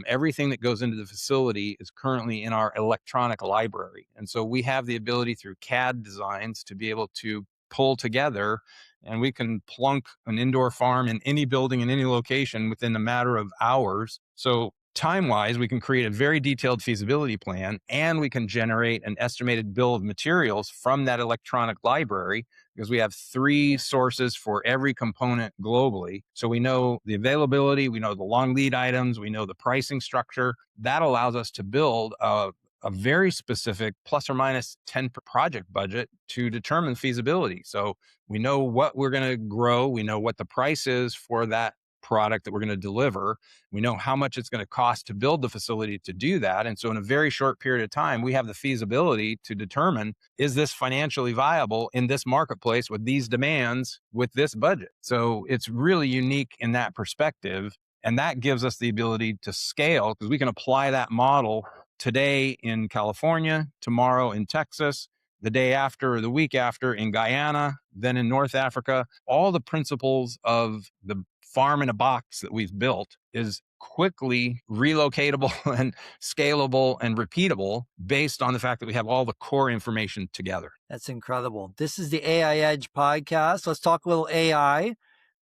everything that goes into the facility is currently in our electronic library. And so we have the ability through CAD designs to be able to pull together, and we can plunk an indoor farm in any building in any location within a matter of hours. So time-wise, we can create a very detailed feasibility plan, and we can generate an estimated bill of materials from that electronic library because we have 3 sources for every component globally. So we know the availability, we know the long lead items, we know the pricing structure. That allows us to build a very specific plus or minus 10 project budget to determine feasibility. So we know what we're going to grow. We know what the price is for that product that we're going to deliver. We know how much it's going to cost to build the facility to do that. And so in a very short period of time, we have the feasibility to determine, is this financially viable in this marketplace with these demands with this budget? So it's really unique in that perspective. And that gives us the ability to scale because we can apply that model today in California, tomorrow in Texas, the day after or the week after in Guyana, then in North Africa. All the principles of the farm in a box that we've built is quickly relocatable and scalable and repeatable based on the fact that we have all the core information together. That's incredible. This is the AI Edge podcast. Let's talk a little AI.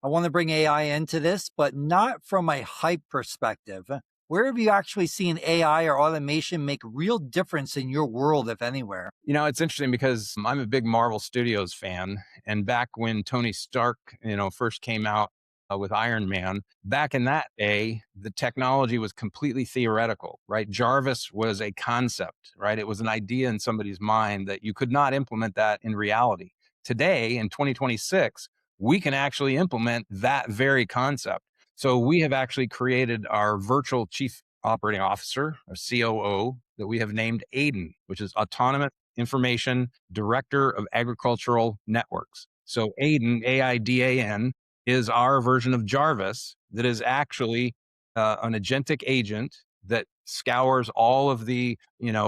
I want to bring AI into this, but not from a hype perspective. Where have you actually seen AI or automation make real difference in your world, if anywhere? It's interesting because I'm a big Marvel Studios fan. And back when Tony Stark, first came out with Iron Man, back in that day, the technology was completely theoretical, right? Jarvis was a concept, right? It was an idea in somebody's mind that you could not implement that in reality. Today, in 2026, we can actually implement that very concept. So we have actually created our virtual chief operating officer, or COO, that we have named Aiden, which is Autonomous Information Director of Agricultural Networks. So Aiden, AIDAN, is our version of Jarvis that is actually an agentic agent that scours all of the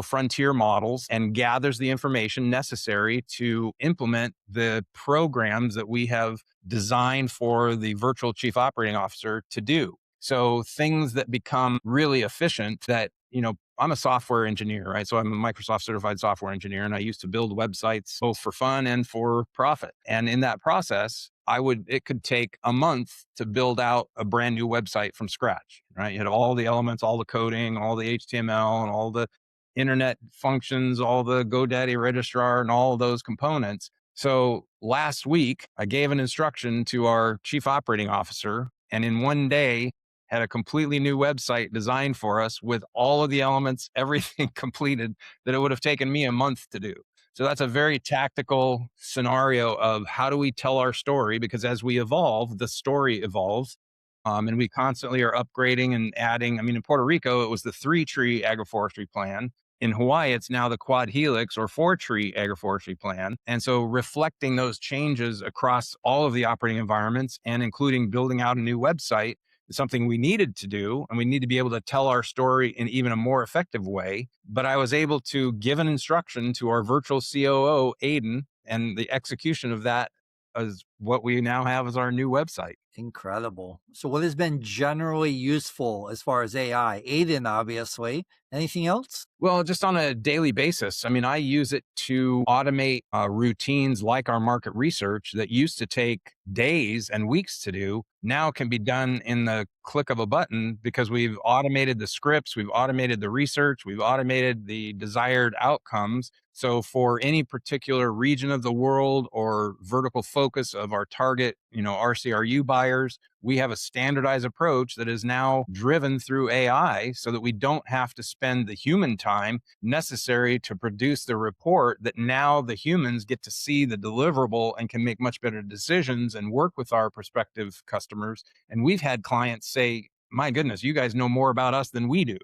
frontier models and gathers the information necessary to implement the programs that we have designed for the virtual chief operating officer to do. So things that become really efficient that, I'm a software engineer, right? So I'm a Microsoft certified software engineer, and I used to build websites both for fun and for profit. And in that process, it could take a month to build out a brand new website from scratch, right? You had all the elements, all the coding, all the HTML, and all the internet functions, all the GoDaddy registrar, and all of those components. So last week, I gave an instruction to our chief operating officer, and in one day, had a completely new website designed for us with all of the elements, everything completed that it would have taken me a month to do. So that's a very tactical scenario of how do we tell our story? Because as we evolve, the story evolves. And we constantly are upgrading and adding. I mean, in Puerto Rico, it was the 3-tree agroforestry plan. In Hawaii, it's now the quad helix or 4-tree agroforestry plan. And so reflecting those changes across all of the operating environments and including building out a new website is something we needed to do. And we need to be able to tell our story in even a more effective way. But I was able to give an instruction to our virtual COO, Aiden, and the execution of that is what we now have as our new website. Incredible. So, what has been generally useful as far as AI? Aiden, obviously. Anything else? Well, just on a daily basis. I mean, I use it to automate routines like our market research that used to take days and weeks to do, now can be done in the click of a button because we've automated the scripts, we've automated the research, we've automated the desired outcomes. So for any particular region of the world or vertical focus of our target, RCRU buyers, we have a standardized approach that is now driven through AI so that we don't have to spend the human time necessary to produce the report, that now the humans get to see the deliverable and can make much better decisions and work with our prospective customers. And we've had clients say, my goodness, you guys know more about us than we do.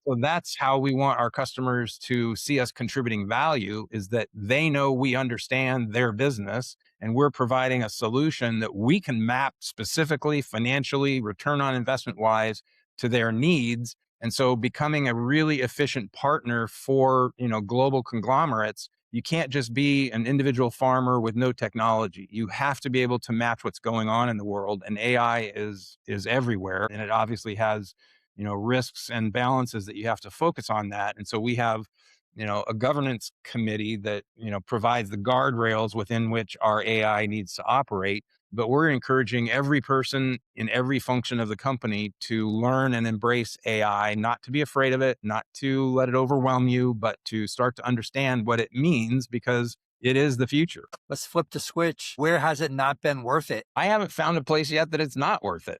So that's how we want our customers to see us contributing value, is that they know we understand their business and we're providing a solution that we can map specifically, financially, return on investment wise to their needs. And so becoming a really efficient partner for, global conglomerates. You can't just be an individual farmer with no technology. You have to be able to match what's going on in the world. And AI is everywhere. And it obviously has, risks and balances that you have to focus on that. And so we have, a governance committee that, provides the guardrails within which our AI needs to operate. But we're encouraging every person in every function of the company to learn and embrace AI, not to be afraid of it, not to let it overwhelm you, but to start to understand what it means, because it is the future. Let's flip the switch. Where has it not been worth it? I haven't found a place yet that it's not worth it.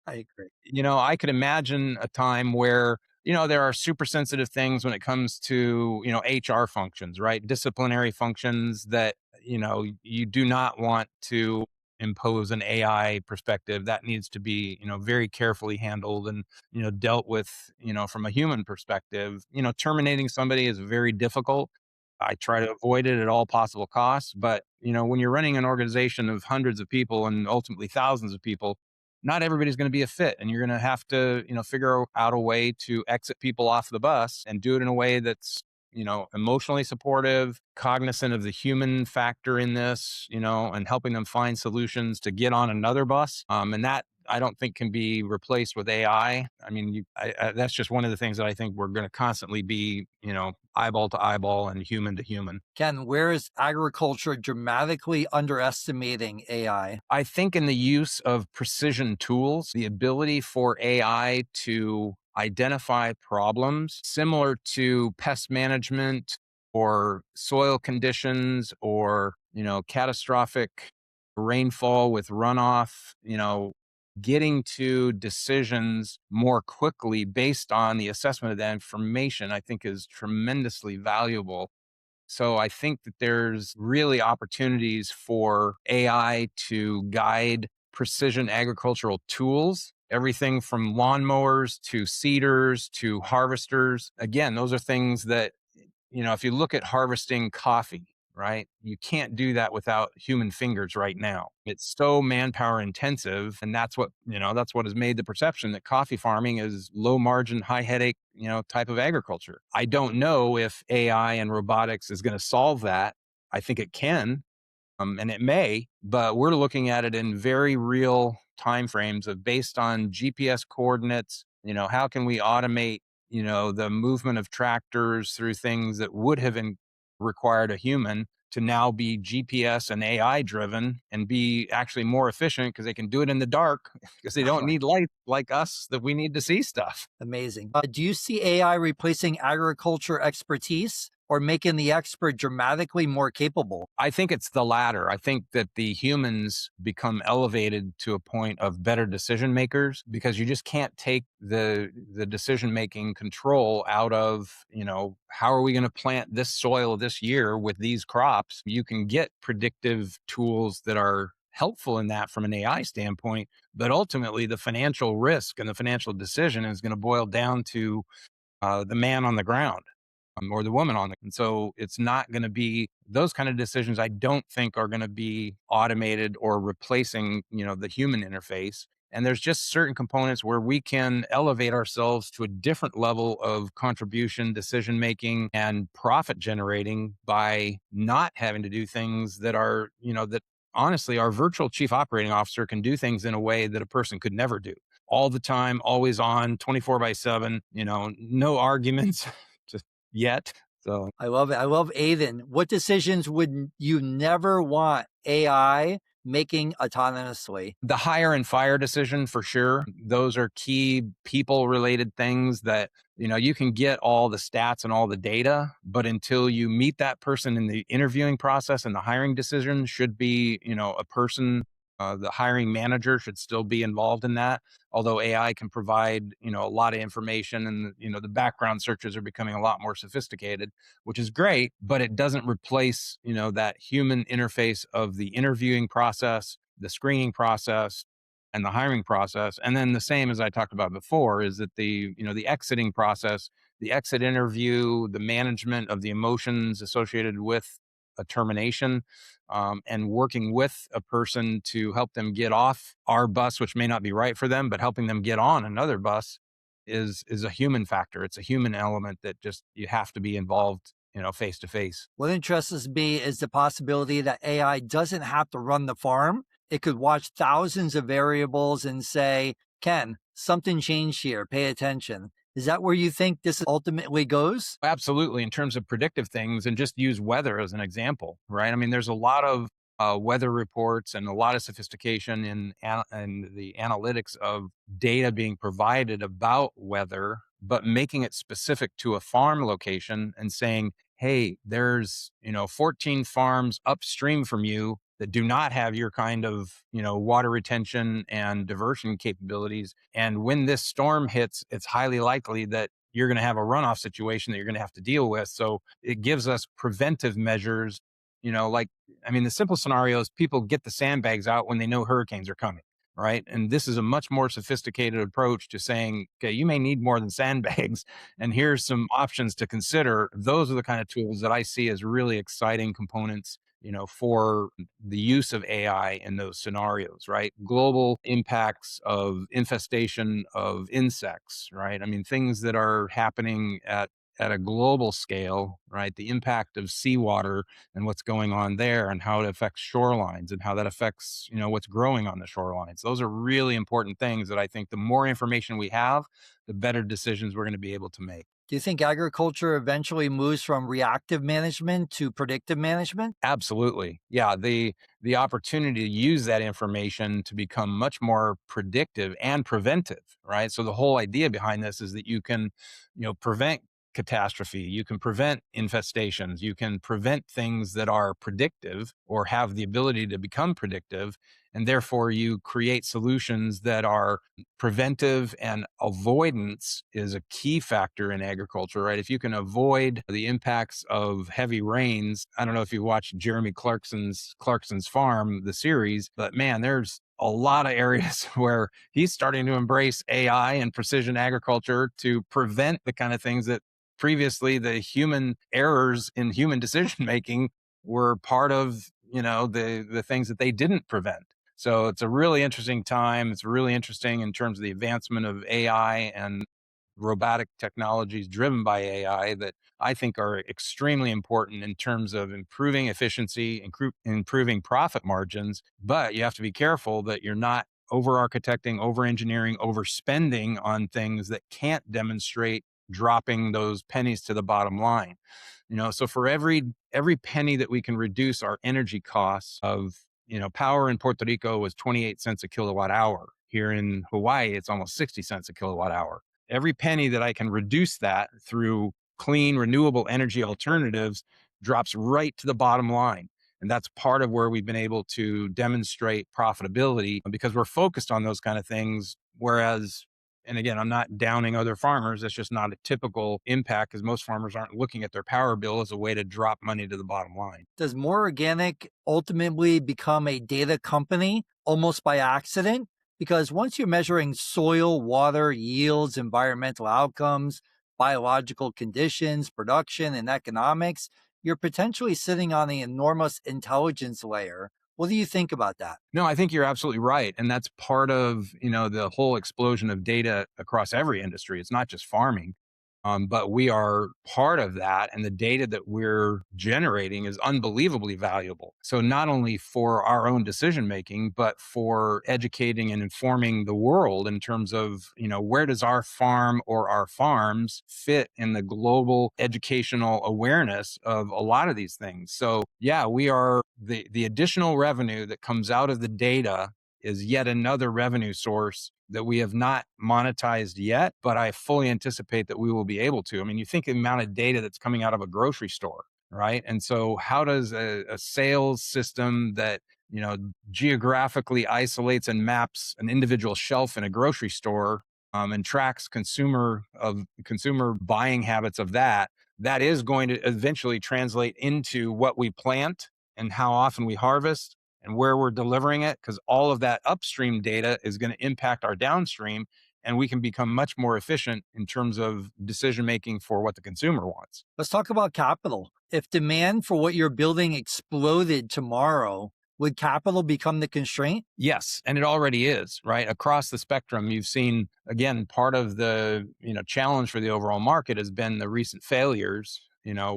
I agree. I could imagine a time where, there are super sensitive things when it comes to, HR functions, right? Disciplinary functions that, you do not want to impose an AI perspective. That needs to be, very carefully handled and, dealt with, from a human perspective. Terminating somebody is very difficult. I try to avoid it at all possible costs. But, when you're running an organization of hundreds of people and ultimately thousands of people, not everybody's going to be a fit, and you're going to have to figure out a way to exit people off the bus and do it in a way that's emotionally supportive, cognizant of the human factor in this, and helping them find solutions to get on another bus. And that I don't think can be replaced with AI. I mean, that's just one of the things that I think we're going to constantly be, eyeball to eyeball and human to human. Ken, where is agriculture dramatically underestimating AI? I think in the use of precision tools, the ability for AI to identify problems similar to pest management or soil conditions or, catastrophic rainfall with runoff, getting to decisions more quickly based on the assessment of that information, I think is tremendously valuable. So I think that there's really opportunities for AI to guide precision agricultural tools, everything from lawnmowers to seeders to harvesters. Again, those are things that, if you look at harvesting coffee, right, you can't do that without human fingers right now. It's so manpower intensive. And that's what has made the perception that coffee farming is low margin, high headache, type of agriculture. I don't know if AI and robotics is going to solve that. I think it can, and it may, but we're looking at it in very real timeframes of based on GPS coordinates. How can we automate, the movement of tractors through things that would have required a human to now be GPS and AI driven and be actually more efficient because they can do it in the dark because they don't Right. need light like us that we need to see stuff. Amazing. Do you see AI replacing agriculture expertise or making the expert dramatically more capable? I think it's the latter. I think that the humans become elevated to a point of better decision makers because you just can't take the decision making control out of, how are we going to plant this soil this year with these crops? You can get predictive tools that are helpful in that from an AI standpoint, but ultimately the financial risk and the financial decision is going to boil down to the man on the ground, or the woman on the. And so it's not going to be those kind of decisions. I don't think are going to be automated or replacing, the human interface. And there's just certain components where we can elevate ourselves to a different level of contribution, decision making, and profit generating by not having to do things that are, that honestly, our virtual chief operating officer can do things in a way that a person could never do all the time, always on 24/7, no arguments just yet. So I love it. I love Aiden. What decisions would you never want AI making autonomously? the hire and fire decision for sure. Those are key people related things that, you can get all the stats and all the data, but until you meet that person in the interviewing process and the hiring decision should be, a person, the hiring manager should still be involved in that. Although AI can provide, a lot of information and, the background searches are becoming a lot more sophisticated, which is great, but it doesn't replace, that human interface of the interviewing process, the screening process, and the hiring process. And then the same as I talked about before is that the exiting process, the exit interview, the management of the emotions associated with a termination, and working with a person to help them get off our bus, which may not be right for them, but helping them get on another bus is a human factor. It's a human element that just you have to be involved, face to face. What interests me is the possibility that AI doesn't have to run the farm. It could watch thousands of variables and say, Ken, something changed here. Pay attention. Is that where you think this ultimately goes? Absolutely, in terms of predictive things, and just use weather as an example, right? I mean, there's a lot of weather reports and a lot of sophistication in the analytics of data being provided about weather, but making it specific to a farm location and saying, "Hey, there's 14 farms upstream from you that do not have your kind of water retention and diversion capabilities, and when this storm hits, it's highly likely that." You're going to have a runoff situation that you're going to have to deal with. So it gives us preventive measures, like, I mean, the simple scenario is people get the sandbags out when they know hurricanes are coming, right? And this is a much more sophisticated approach to saying, okay, you may need more than sandbags, and here's some options to consider. Those are the kind of tools that I see as really exciting components, for the use of AI in those scenarios, right? Global impacts of infestation of insects, right? I mean, things that are happening at a global scale, right? The impact of seawater and what's going on there and how it affects shorelines and how that affects, what's growing on the shorelines. Those are really important things that I think the more information we have, the better decisions we're going to be able to make. Do you think agriculture eventually moves from reactive management to predictive management? Absolutely. Yeah, the opportunity to use that information to become much more predictive and preventive, right? So the whole idea behind this is that you can, prevent catastrophe, you can prevent infestations, you can prevent things that are predictive or have the ability to become predictive, and therefore you create solutions that are preventive, and avoidance is a key factor in agriculture, right? If you can avoid the impacts of heavy rains, I don't know if you watched Jeremy Clarkson's Farm, the series, but man, there's a lot of areas where he's starting to embrace AI and precision agriculture to prevent the kind of things that previously the human errors in human decision making were part of, the things that they didn't prevent. So it's a really interesting time. It's really interesting in terms of the advancement of AI and robotic technologies driven by AI that I think are extremely important in terms of improving efficiency, improving profit margins. But you have to be careful that you're not over architecting, over engineering, overspending on things that can't demonstrate dropping those pennies to the bottom line. So for every penny that we can reduce our energy costs of, power in Puerto Rico was 28 cents a kilowatt hour. Here in Hawaii, it's almost 60 cents a kilowatt hour. Every penny that I can reduce that through clean, renewable energy alternatives drops right to the bottom line. And that's part of where we've been able to demonstrate profitability because we're focused on those kind of things. Whereas, and again, I'm not downing other farmers. That's just not a typical impact because most farmers aren't looking at their power bill as a way to drop money to the bottom line. Does mOrganic ultimately become a data company almost by accident? Because once you're measuring soil, water, yields, environmental outcomes, biological conditions, production, and economics, you're potentially sitting on an enormous intelligence layer. What do you think about that? No, I think you're absolutely right. And that's part of, the whole explosion of data across every industry. It's not just farming. But we are part of that. And the data that we're generating is unbelievably valuable. So, not only for our own decision making, but for educating and informing the world in terms of, where does our farm or our farms fit in the global educational awareness of a lot of these things. So, yeah, we are the additional revenue that comes out of the data is yet another revenue source that we have not monetized yet, but I fully anticipate that we will be able to. I mean, you think the amount of data that's coming out of a grocery store, right? And so, how does a sales system that geographically isolates and maps an individual shelf in a grocery store and tracks consumer buying habits of that is going to eventually translate into what we plant and how often we harvest and where we're delivering it, because all of that upstream data is going to impact our downstream, and we can become much more efficient in terms of decision making for what the consumer wants. Let's talk about capital. If demand for what you're building exploded tomorrow, would capital become the constraint? Yes, and it already is, right? Across the spectrum, you've seen, again, part of the, challenge for the overall market has been the recent failures,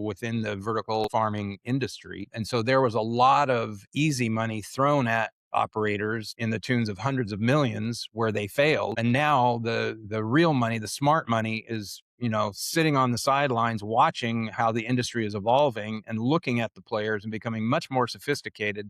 within the vertical farming industry. And so there was a lot of easy money thrown at operators in the tunes of hundreds of millions where they failed. And now the real money, the smart money is, sitting on the sidelines watching how the industry is evolving and looking at the players and becoming much more sophisticated.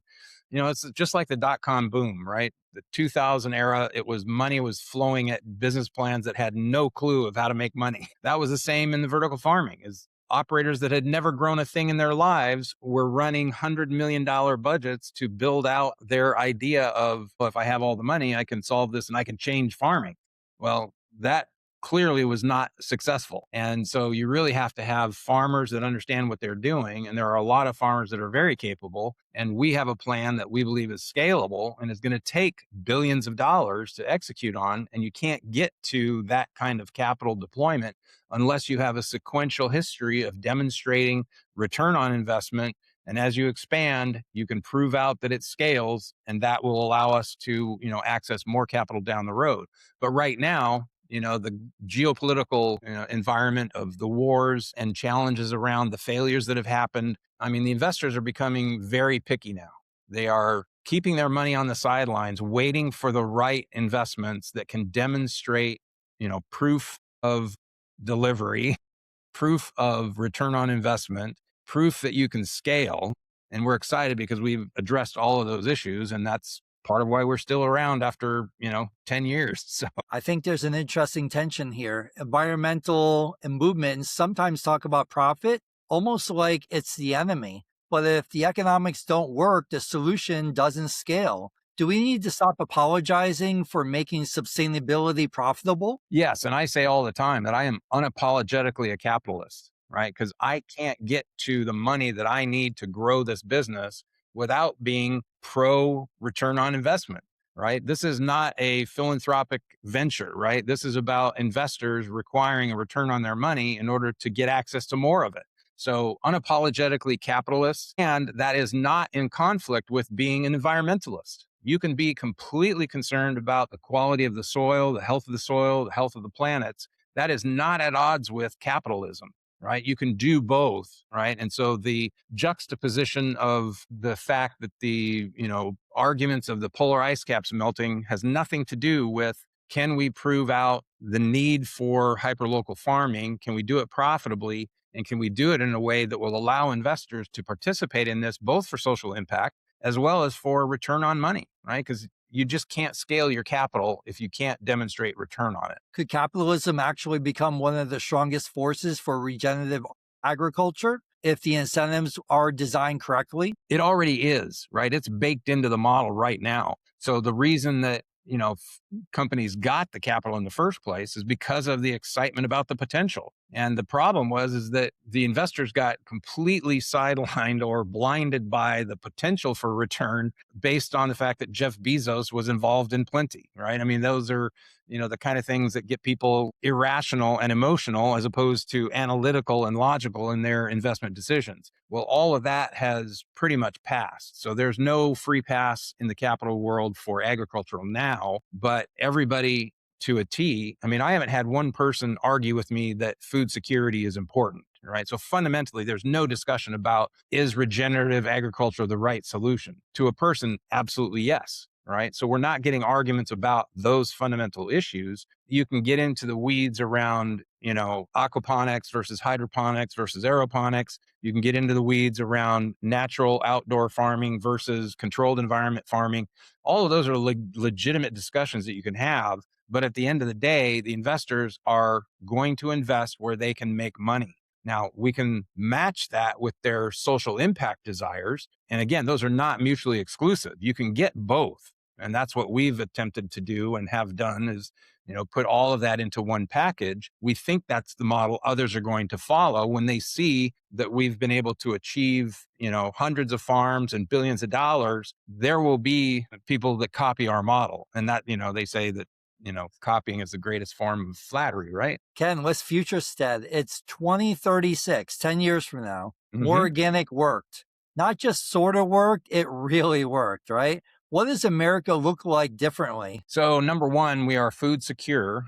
It's just like the dot-com boom, right? The 2000 era, it was money was flowing at business plans that had no clue of how to make money. That was the same in the vertical farming. Is operators that had never grown a thing in their lives were running $100 million budgets to build out their idea of, well, if I have all the money, I can solve this and I can change farming. Well, that clearly was not successful. And so you really have to have farmers that understand what they're doing. And there are a lot of farmers that are very capable. And we have a plan that we believe is scalable and is going to take billions of dollars to execute on. And you can't get to that kind of capital deployment unless you have a sequential history of demonstrating return on investment. And as you expand, you can prove out that it scales, and that will allow us to, access more capital down the road. But right now, the geopolitical environment of the wars and challenges around the failures that have happened. I mean, the investors are becoming very picky now. They are keeping their money on the sidelines, waiting for the right investments that can demonstrate, proof of delivery, proof of return on investment, proof that you can scale. And we're excited because we've addressed all of those issues. And that's part of why we're still around after, 10 years. So I think there's an interesting tension here. Environmental movements sometimes talk about profit almost like it's the enemy. But if the economics don't work, the solution doesn't scale. Do we need to stop apologizing for making sustainability profitable? yes, and I say all the time that I am unapologetically a capitalist, right? Because I can't get to the money that I need to grow this business without being pro return on investment, right? This is not a philanthropic venture, right? This is about investors requiring a return on their money in order to get access to more of it. So unapologetically capitalist, and that is not in conflict with being an environmentalist. You can be completely concerned about the quality of the soil, the health of the soil, the health of the planets. That is not at odds with capitalism, right? You can do both, right? And so the juxtaposition of the fact that the, arguments of the polar ice caps melting has nothing to do with, can we prove out the need for hyperlocal farming? Can we do it profitably? And can we do it in a way that will allow investors to participate in this, both for social impact as well as for return on money, right? Because you just can't scale your capital if you can't demonstrate return on it. Could capitalism actually become one of the strongest forces for regenerative agriculture if the incentives are designed correctly? It already is, right? It's baked into the model right now. So the reason that, companies got the capital in the first place is because of the excitement about the potential. And the problem is that the investors got completely sidelined or blinded by the potential for return based on the fact that Jeff Bezos was involved in plenty, right? I mean, those are, the kind of things that get people irrational and emotional as opposed to analytical and logical in their investment decisions. Well, all of that has pretty much passed. So there's no free pass in the capital world for agricultural now, but everybody to a T. I mean, I haven't had one person argue with me that food security is important, right? So fundamentally, there's no discussion about, is regenerative agriculture the right solution? To a person, absolutely yes, right? So we're not getting arguments about those fundamental issues. You can get into the weeds around, aquaponics versus hydroponics versus aeroponics. You can get into the weeds around natural outdoor farming versus controlled environment farming. All of those are legitimate discussions that you can have. But at the end of the day, the investors are going to invest where they can make money. Now, we can match that with their social impact desires. And again, those are not mutually exclusive. You can get both. And that's what we've attempted to do and have done is, put all of that into one package. We think that's the model others are going to follow when they see that we've been able to achieve, hundreds of farms and billions of dollars. There will be people that copy our model. And that, they say that copying is the greatest form of flattery, right? Ken, let's future stead. It's 2036, 10 years from now. More Mhm. organic worked. Not just sort of worked, it really worked, right? What does America look like differently? So, number one, we are food secure,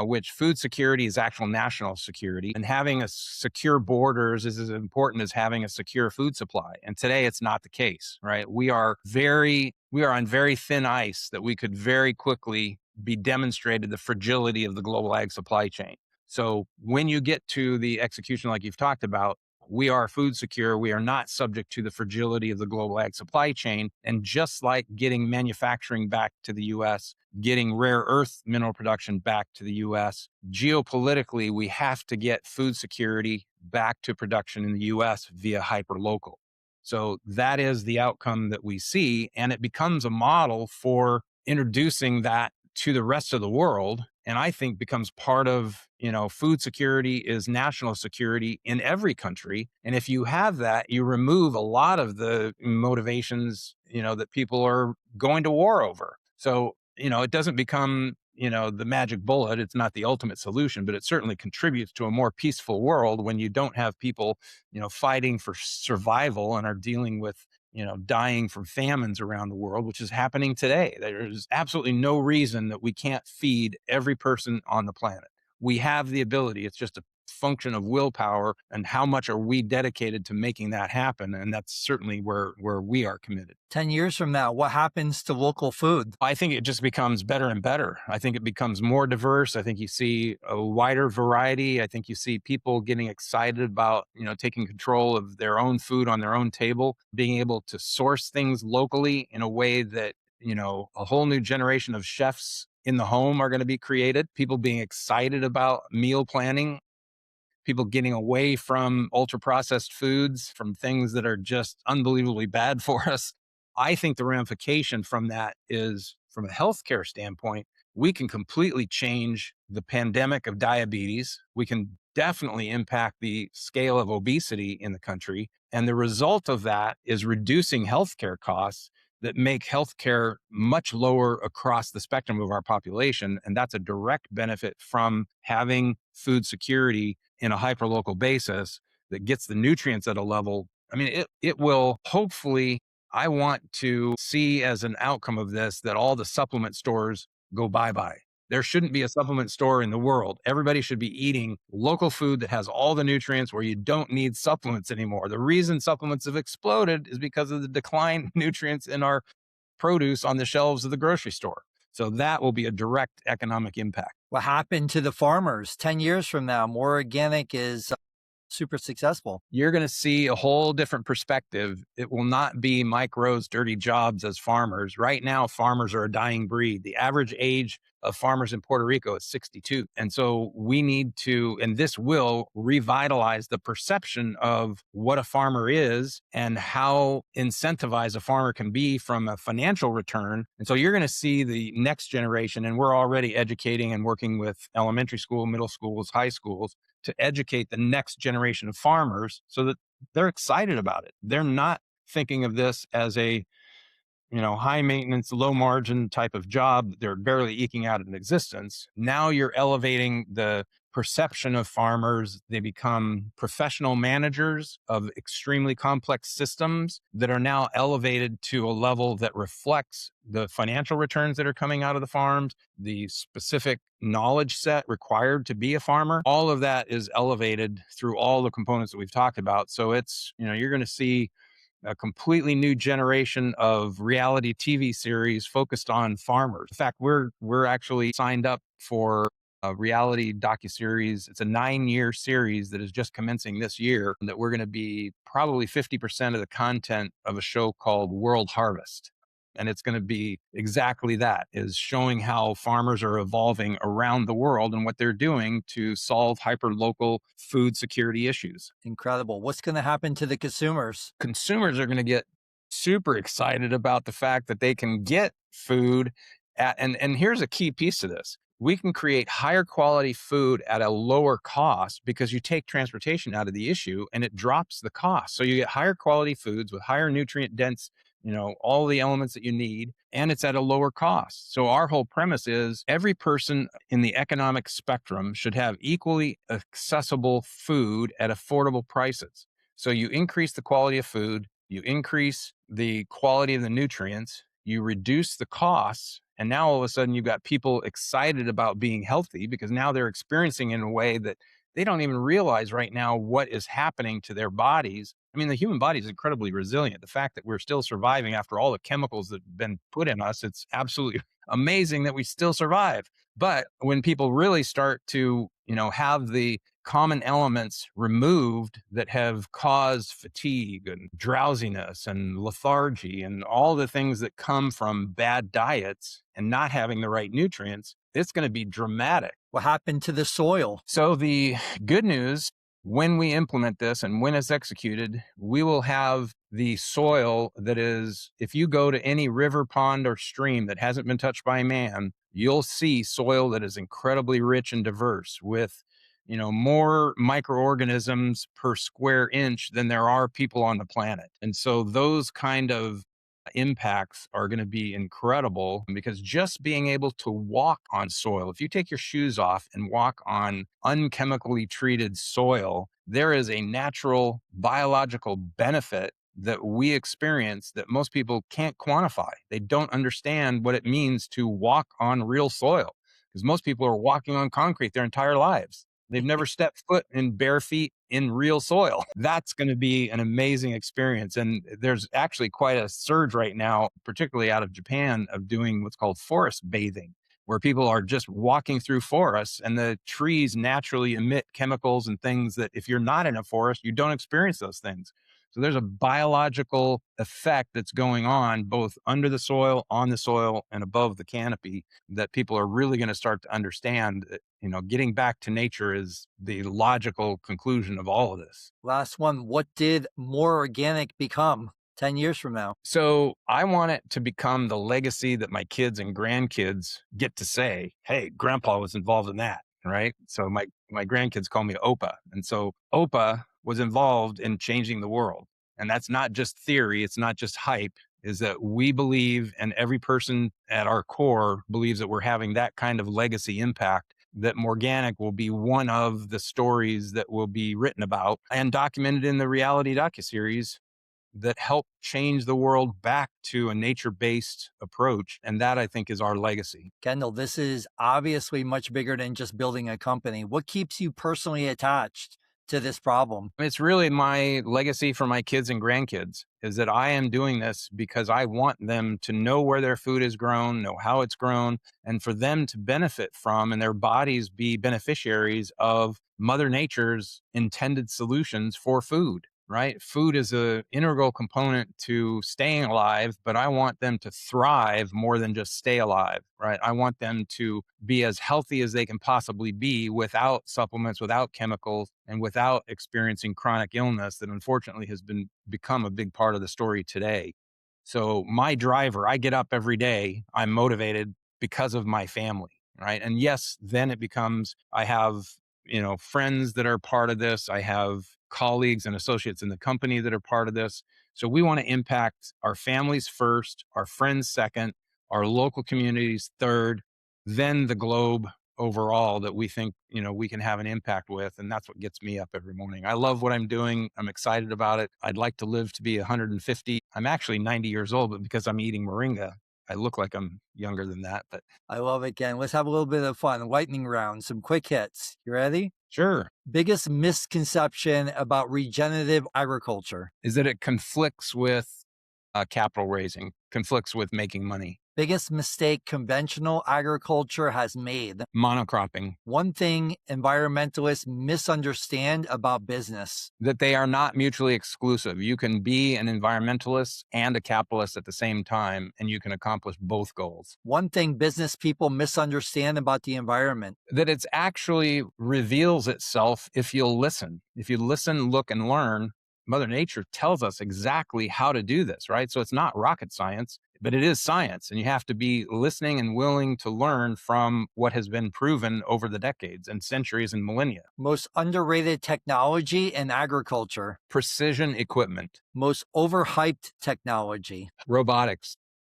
which food security is actual national security. And having a secure borders is as important as having a secure food supply. And today it's not the case, right? We are on very thin ice that we could very quickly be demonstrated the fragility of the global ag supply chain. So when you get to the execution like you've talked about, we are food secure. We are not subject to the fragility of the global ag supply chain. And just like getting manufacturing back to the US, getting rare earth mineral production back to the US, geopolitically, we have to get food security back to production in the US via hyperlocal. So that is the outcome that we see. And it becomes a model for introducing that to the rest of the world. And I think becomes part of, food security is national security in every country. And if you have that, you remove a lot of the motivations, that people are going to war over. So, it doesn't become, the magic bullet. It's not the ultimate solution, but it certainly contributes to a more peaceful world when you don't have people, fighting for survival and are dealing with, dying from famines around the world, which is happening today. There's absolutely no reason that we can't feed every person on the planet. We have the ability. It's just a function of willpower and how much are we dedicated to making that happen. And that's certainly where we are committed. 10 years from now, what happens to local food? I think it just becomes better and better. I think it becomes more diverse. I think you see a wider variety. I think you see people getting excited about, taking control of their own food on their own table, being able to source things locally in a way that, a whole new generation of chefs in the home are going to be created. People being excited about meal planning, people getting away from ultra processed foods, from things that are just unbelievably bad for us. I think the ramification from that is, from a healthcare standpoint, we can completely change the pandemic of diabetes. We can definitely impact the scale of obesity in the country. And the result of that is reducing healthcare costs that make healthcare much lower across the spectrum of our population. And that's a direct benefit from having food security in a hyperlocal basis that gets the nutrients at a level. I mean, it will hopefully, I want to see as an outcome of this that all the supplement stores go bye-bye. There shouldn't be a supplement store in the world. Everybody should be eating local food that has all the nutrients where you don't need supplements anymore. The reason supplements have exploded is because of the decline nutrients in our produce on the shelves of the grocery store. So that will be a direct economic impact. What happened to the farmers 10 years from now? More organic is super successful. You're going to see a whole different perspective. It will not be Mike Rowe's dirty jobs as farmers. Right now, farmers are a dying breed. The average age of farmers in Puerto Rico is 62. And so we need to, and this will revitalize the perception of what a farmer is and how incentivized a farmer can be from a financial return. And so you're going to see the next generation, and we're already educating and working with elementary school, middle schools, high schools to educate the next generation of farmers so that they're excited about it. They're not thinking of this as a, high maintenance, low margin type of job that they're barely eking out an existence. Now you're elevating the perception of farmers. They become professional managers of extremely complex systems that are now elevated to a level that reflects the financial returns that are coming out of the farms, the specific knowledge set required to be a farmer. All of that is elevated through all the components that we've talked about. So it's, you're going to see a completely new generation of reality TV series focused on farmers. In fact, we're actually signed up for a reality docuseries. It's a 9-year series that is just commencing this year, that we're going to be probably 50% of the content of a show called World Harvest. And it's going to be exactly that, is showing how farmers are evolving around the world and what they're doing to solve hyper-local food security issues. Incredible. What's going to happen to the consumers? Consumers are going to get super excited about the fact that they can get food and here's a key piece to this. We can create higher quality food at a lower cost because you take transportation out of the issue and it drops the cost. So you get higher quality foods with higher nutrient dense, all the elements that you need, and it's at a lower cost. So our whole premise is every person in the economic spectrum should have equally accessible food at affordable prices. So you increase the quality of food, you increase the quality of the nutrients, you reduce the costs, and now all of a sudden you've got people excited about being healthy because now they're experiencing in a way that they don't even realize right now what is happening to their bodies. I mean, the human body is incredibly resilient. The fact that we're still surviving after all the chemicals that have been put in us, it's absolutely amazing that we still survive. But when people really start to, have the common elements removed that have caused fatigue and drowsiness and lethargy and all the things that come from bad diets and not having the right nutrients, it's going to be dramatic. What happened to the soil? So the good news, when we implement this and when it's executed, we will have the soil that is, if you go to any river, pond, or stream that hasn't been touched by man, you'll see soil that is incredibly rich and diverse with, more microorganisms per square inch than there are people on the planet. And so those kind of impacts are going to be incredible because just being able to walk on soil, if you take your shoes off and walk on unchemically treated soil, there is a natural biological benefit that we experience that most people can't quantify. They don't understand what it means to walk on real soil because most people are walking on concrete their entire lives. They've never stepped foot in bare feet in real soil. That's going to be an amazing experience. And there's actually quite a surge right now, particularly out of Japan, of doing what's called forest bathing, where people are just walking through forests and the trees naturally emit chemicals and things that if you're not in a forest, you don't experience those things. So there's a biological effect that's going on both under the soil, on the soil, and above the canopy that people are really going to start to understand. Getting back to nature is the logical conclusion of all of this. Last one. What did more organic become 10 years from now? So I want it to become the legacy that my kids and grandkids get to say, hey, grandpa was involved in that. Right. So my grandkids call me Opa. And so Opa was involved in changing the world. And that's not just theory, it's not just hype, is that we believe, and every person at our core believes that we're having that kind of legacy impact, that Morganic will be one of the stories that will be written about and documented in the reality docuseries that help change the world back to a nature-based approach. And that, I think, is our legacy. Kendell, this is obviously much bigger than just building a company. What keeps you personally attached to this problem? It's really my legacy for my kids and grandkids is that I am doing this because I want them to know where their food is grown, know how it's grown, and for them to benefit from and their bodies be beneficiaries of Mother Nature's intended solutions for food. Right? Food is an integral component to staying alive, but I want them to thrive more than just stay alive. Right? I want them to be as healthy as they can possibly be without supplements, without chemicals, and without experiencing chronic illness that unfortunately has become a big part of the story today. So my driver, I get up every day, I'm motivated because of my family, right? And yes, then it becomes I have, friends that are part of this. I have colleagues and associates in the company that are part of this. So we want to impact our families first, our friends second, our local communities third, then the globe overall that we think, we can have an impact with. And that's what gets me up every morning. I love what I'm doing. I'm excited about it. I'd like to live to be 150. I'm actually 90 years old, but because I'm eating moringa, I look like I'm younger than that. But I love it, Ken. Let's have a little bit of fun. Lightning round, some quick hits. You ready? sure, Biggest misconception about regenerative agriculture. is that it conflicts with capital raising, conflicts with making money. Biggest mistake conventional agriculture has made. Monocropping, One thing environmentalists misunderstand about business. that they are not mutually exclusive. You can be an environmentalist and a capitalist at the same time, and you can accomplish both goals. One thing business people misunderstand about the environment. That it's actually reveals itself if you'll listen. If you listen, look, and learn, Mother Nature tells us exactly how to do this, right? So it's not rocket science, but it is science. And you have to be listening and willing to learn from what has been proven over the decades and centuries and millennia. Most underrated technology in agriculture. Precision equipment, Most overhyped technology. robotics,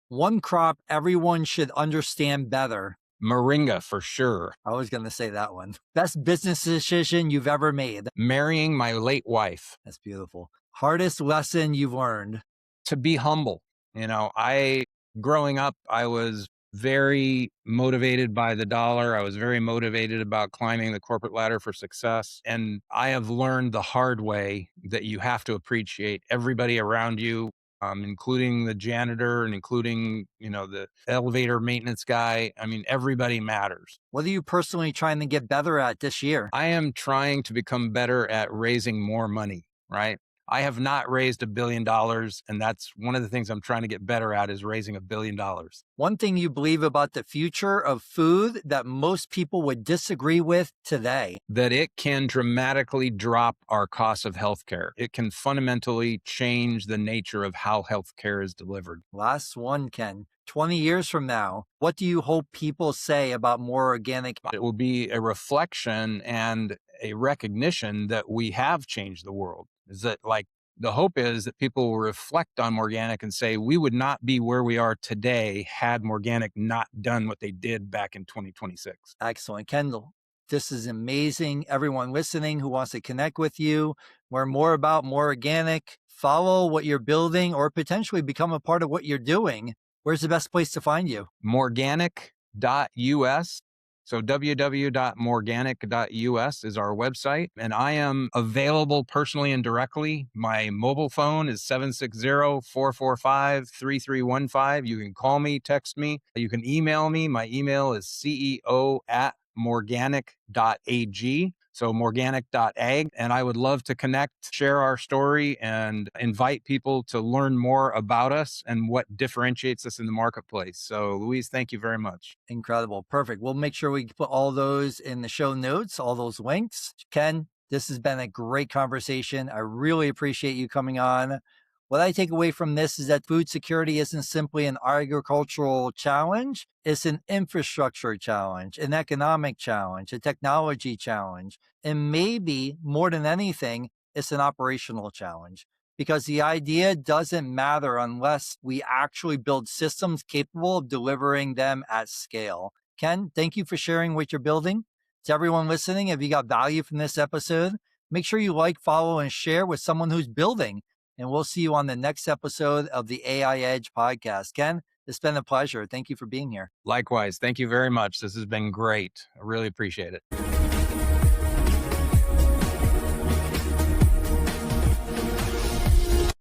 One crop everyone should understand better. moringa for sure. I was going to say that one. Best business decision you've ever made. Marrying my late wife. That's beautiful. Hardest lesson you've learned. To be humble. Growing up, I was very motivated by the dollar. I was very motivated about climbing the corporate ladder for success. And I have learned the hard way that you have to appreciate everybody around you, including the janitor and including, the elevator maintenance guy. I mean, everybody matters. What are you personally trying to get better at this year? I am trying to become better at raising more money, right? I have not raised $1 billion. And that's one of the things I'm trying to get better at is raising $1 billion. One thing you believe about the future of food that most people would disagree with today. That it can dramatically drop our cost of healthcare. It can fundamentally change the nature of how healthcare is delivered. Last one, Ken. 20 years from now, what do you hope people say about more organic? It will be a reflection and a recognition that we have changed the world. Is that the hope is that people will reflect on Morganic and say, we would not be where we are today had Morganic not done what they did back in 2026. Excellent. Kendell, this is amazing. Everyone listening who wants to connect with you, learn more about More Organic, follow what you're building or potentially become a part of what you're doing, where's the best place to find you? mOrganic.us. So www.morganic.us is our website. And I am available personally and directly. My mobile phone is 760-445-3315. You can call me, text me. You can email me. My email is ceo@morganic.ag. So morganic.ag. And I would love to connect, share our story, and invite people to learn more about us and what differentiates us in the marketplace. So Louise, thank you very much. Incredible. Perfect. We'll make sure we put all those in the show notes, all those links. Ken, this has been a great conversation. I really appreciate you coming on. What I take away from this is that food security isn't simply an agricultural challenge. It's an infrastructure challenge, an economic challenge, a technology challenge. And maybe more than anything, it's an operational challenge, because the idea doesn't matter unless we actually build systems capable of delivering them at scale. Ken, thank you for sharing what you're building. To everyone listening, if you got value from this episode, make sure you like, follow, and share with someone who's building. And we'll see you on the next episode of the AI Edge podcast. Ken, it's been a pleasure. Thank you for being here. Likewise. Thank you very much. This has been great. I really appreciate it.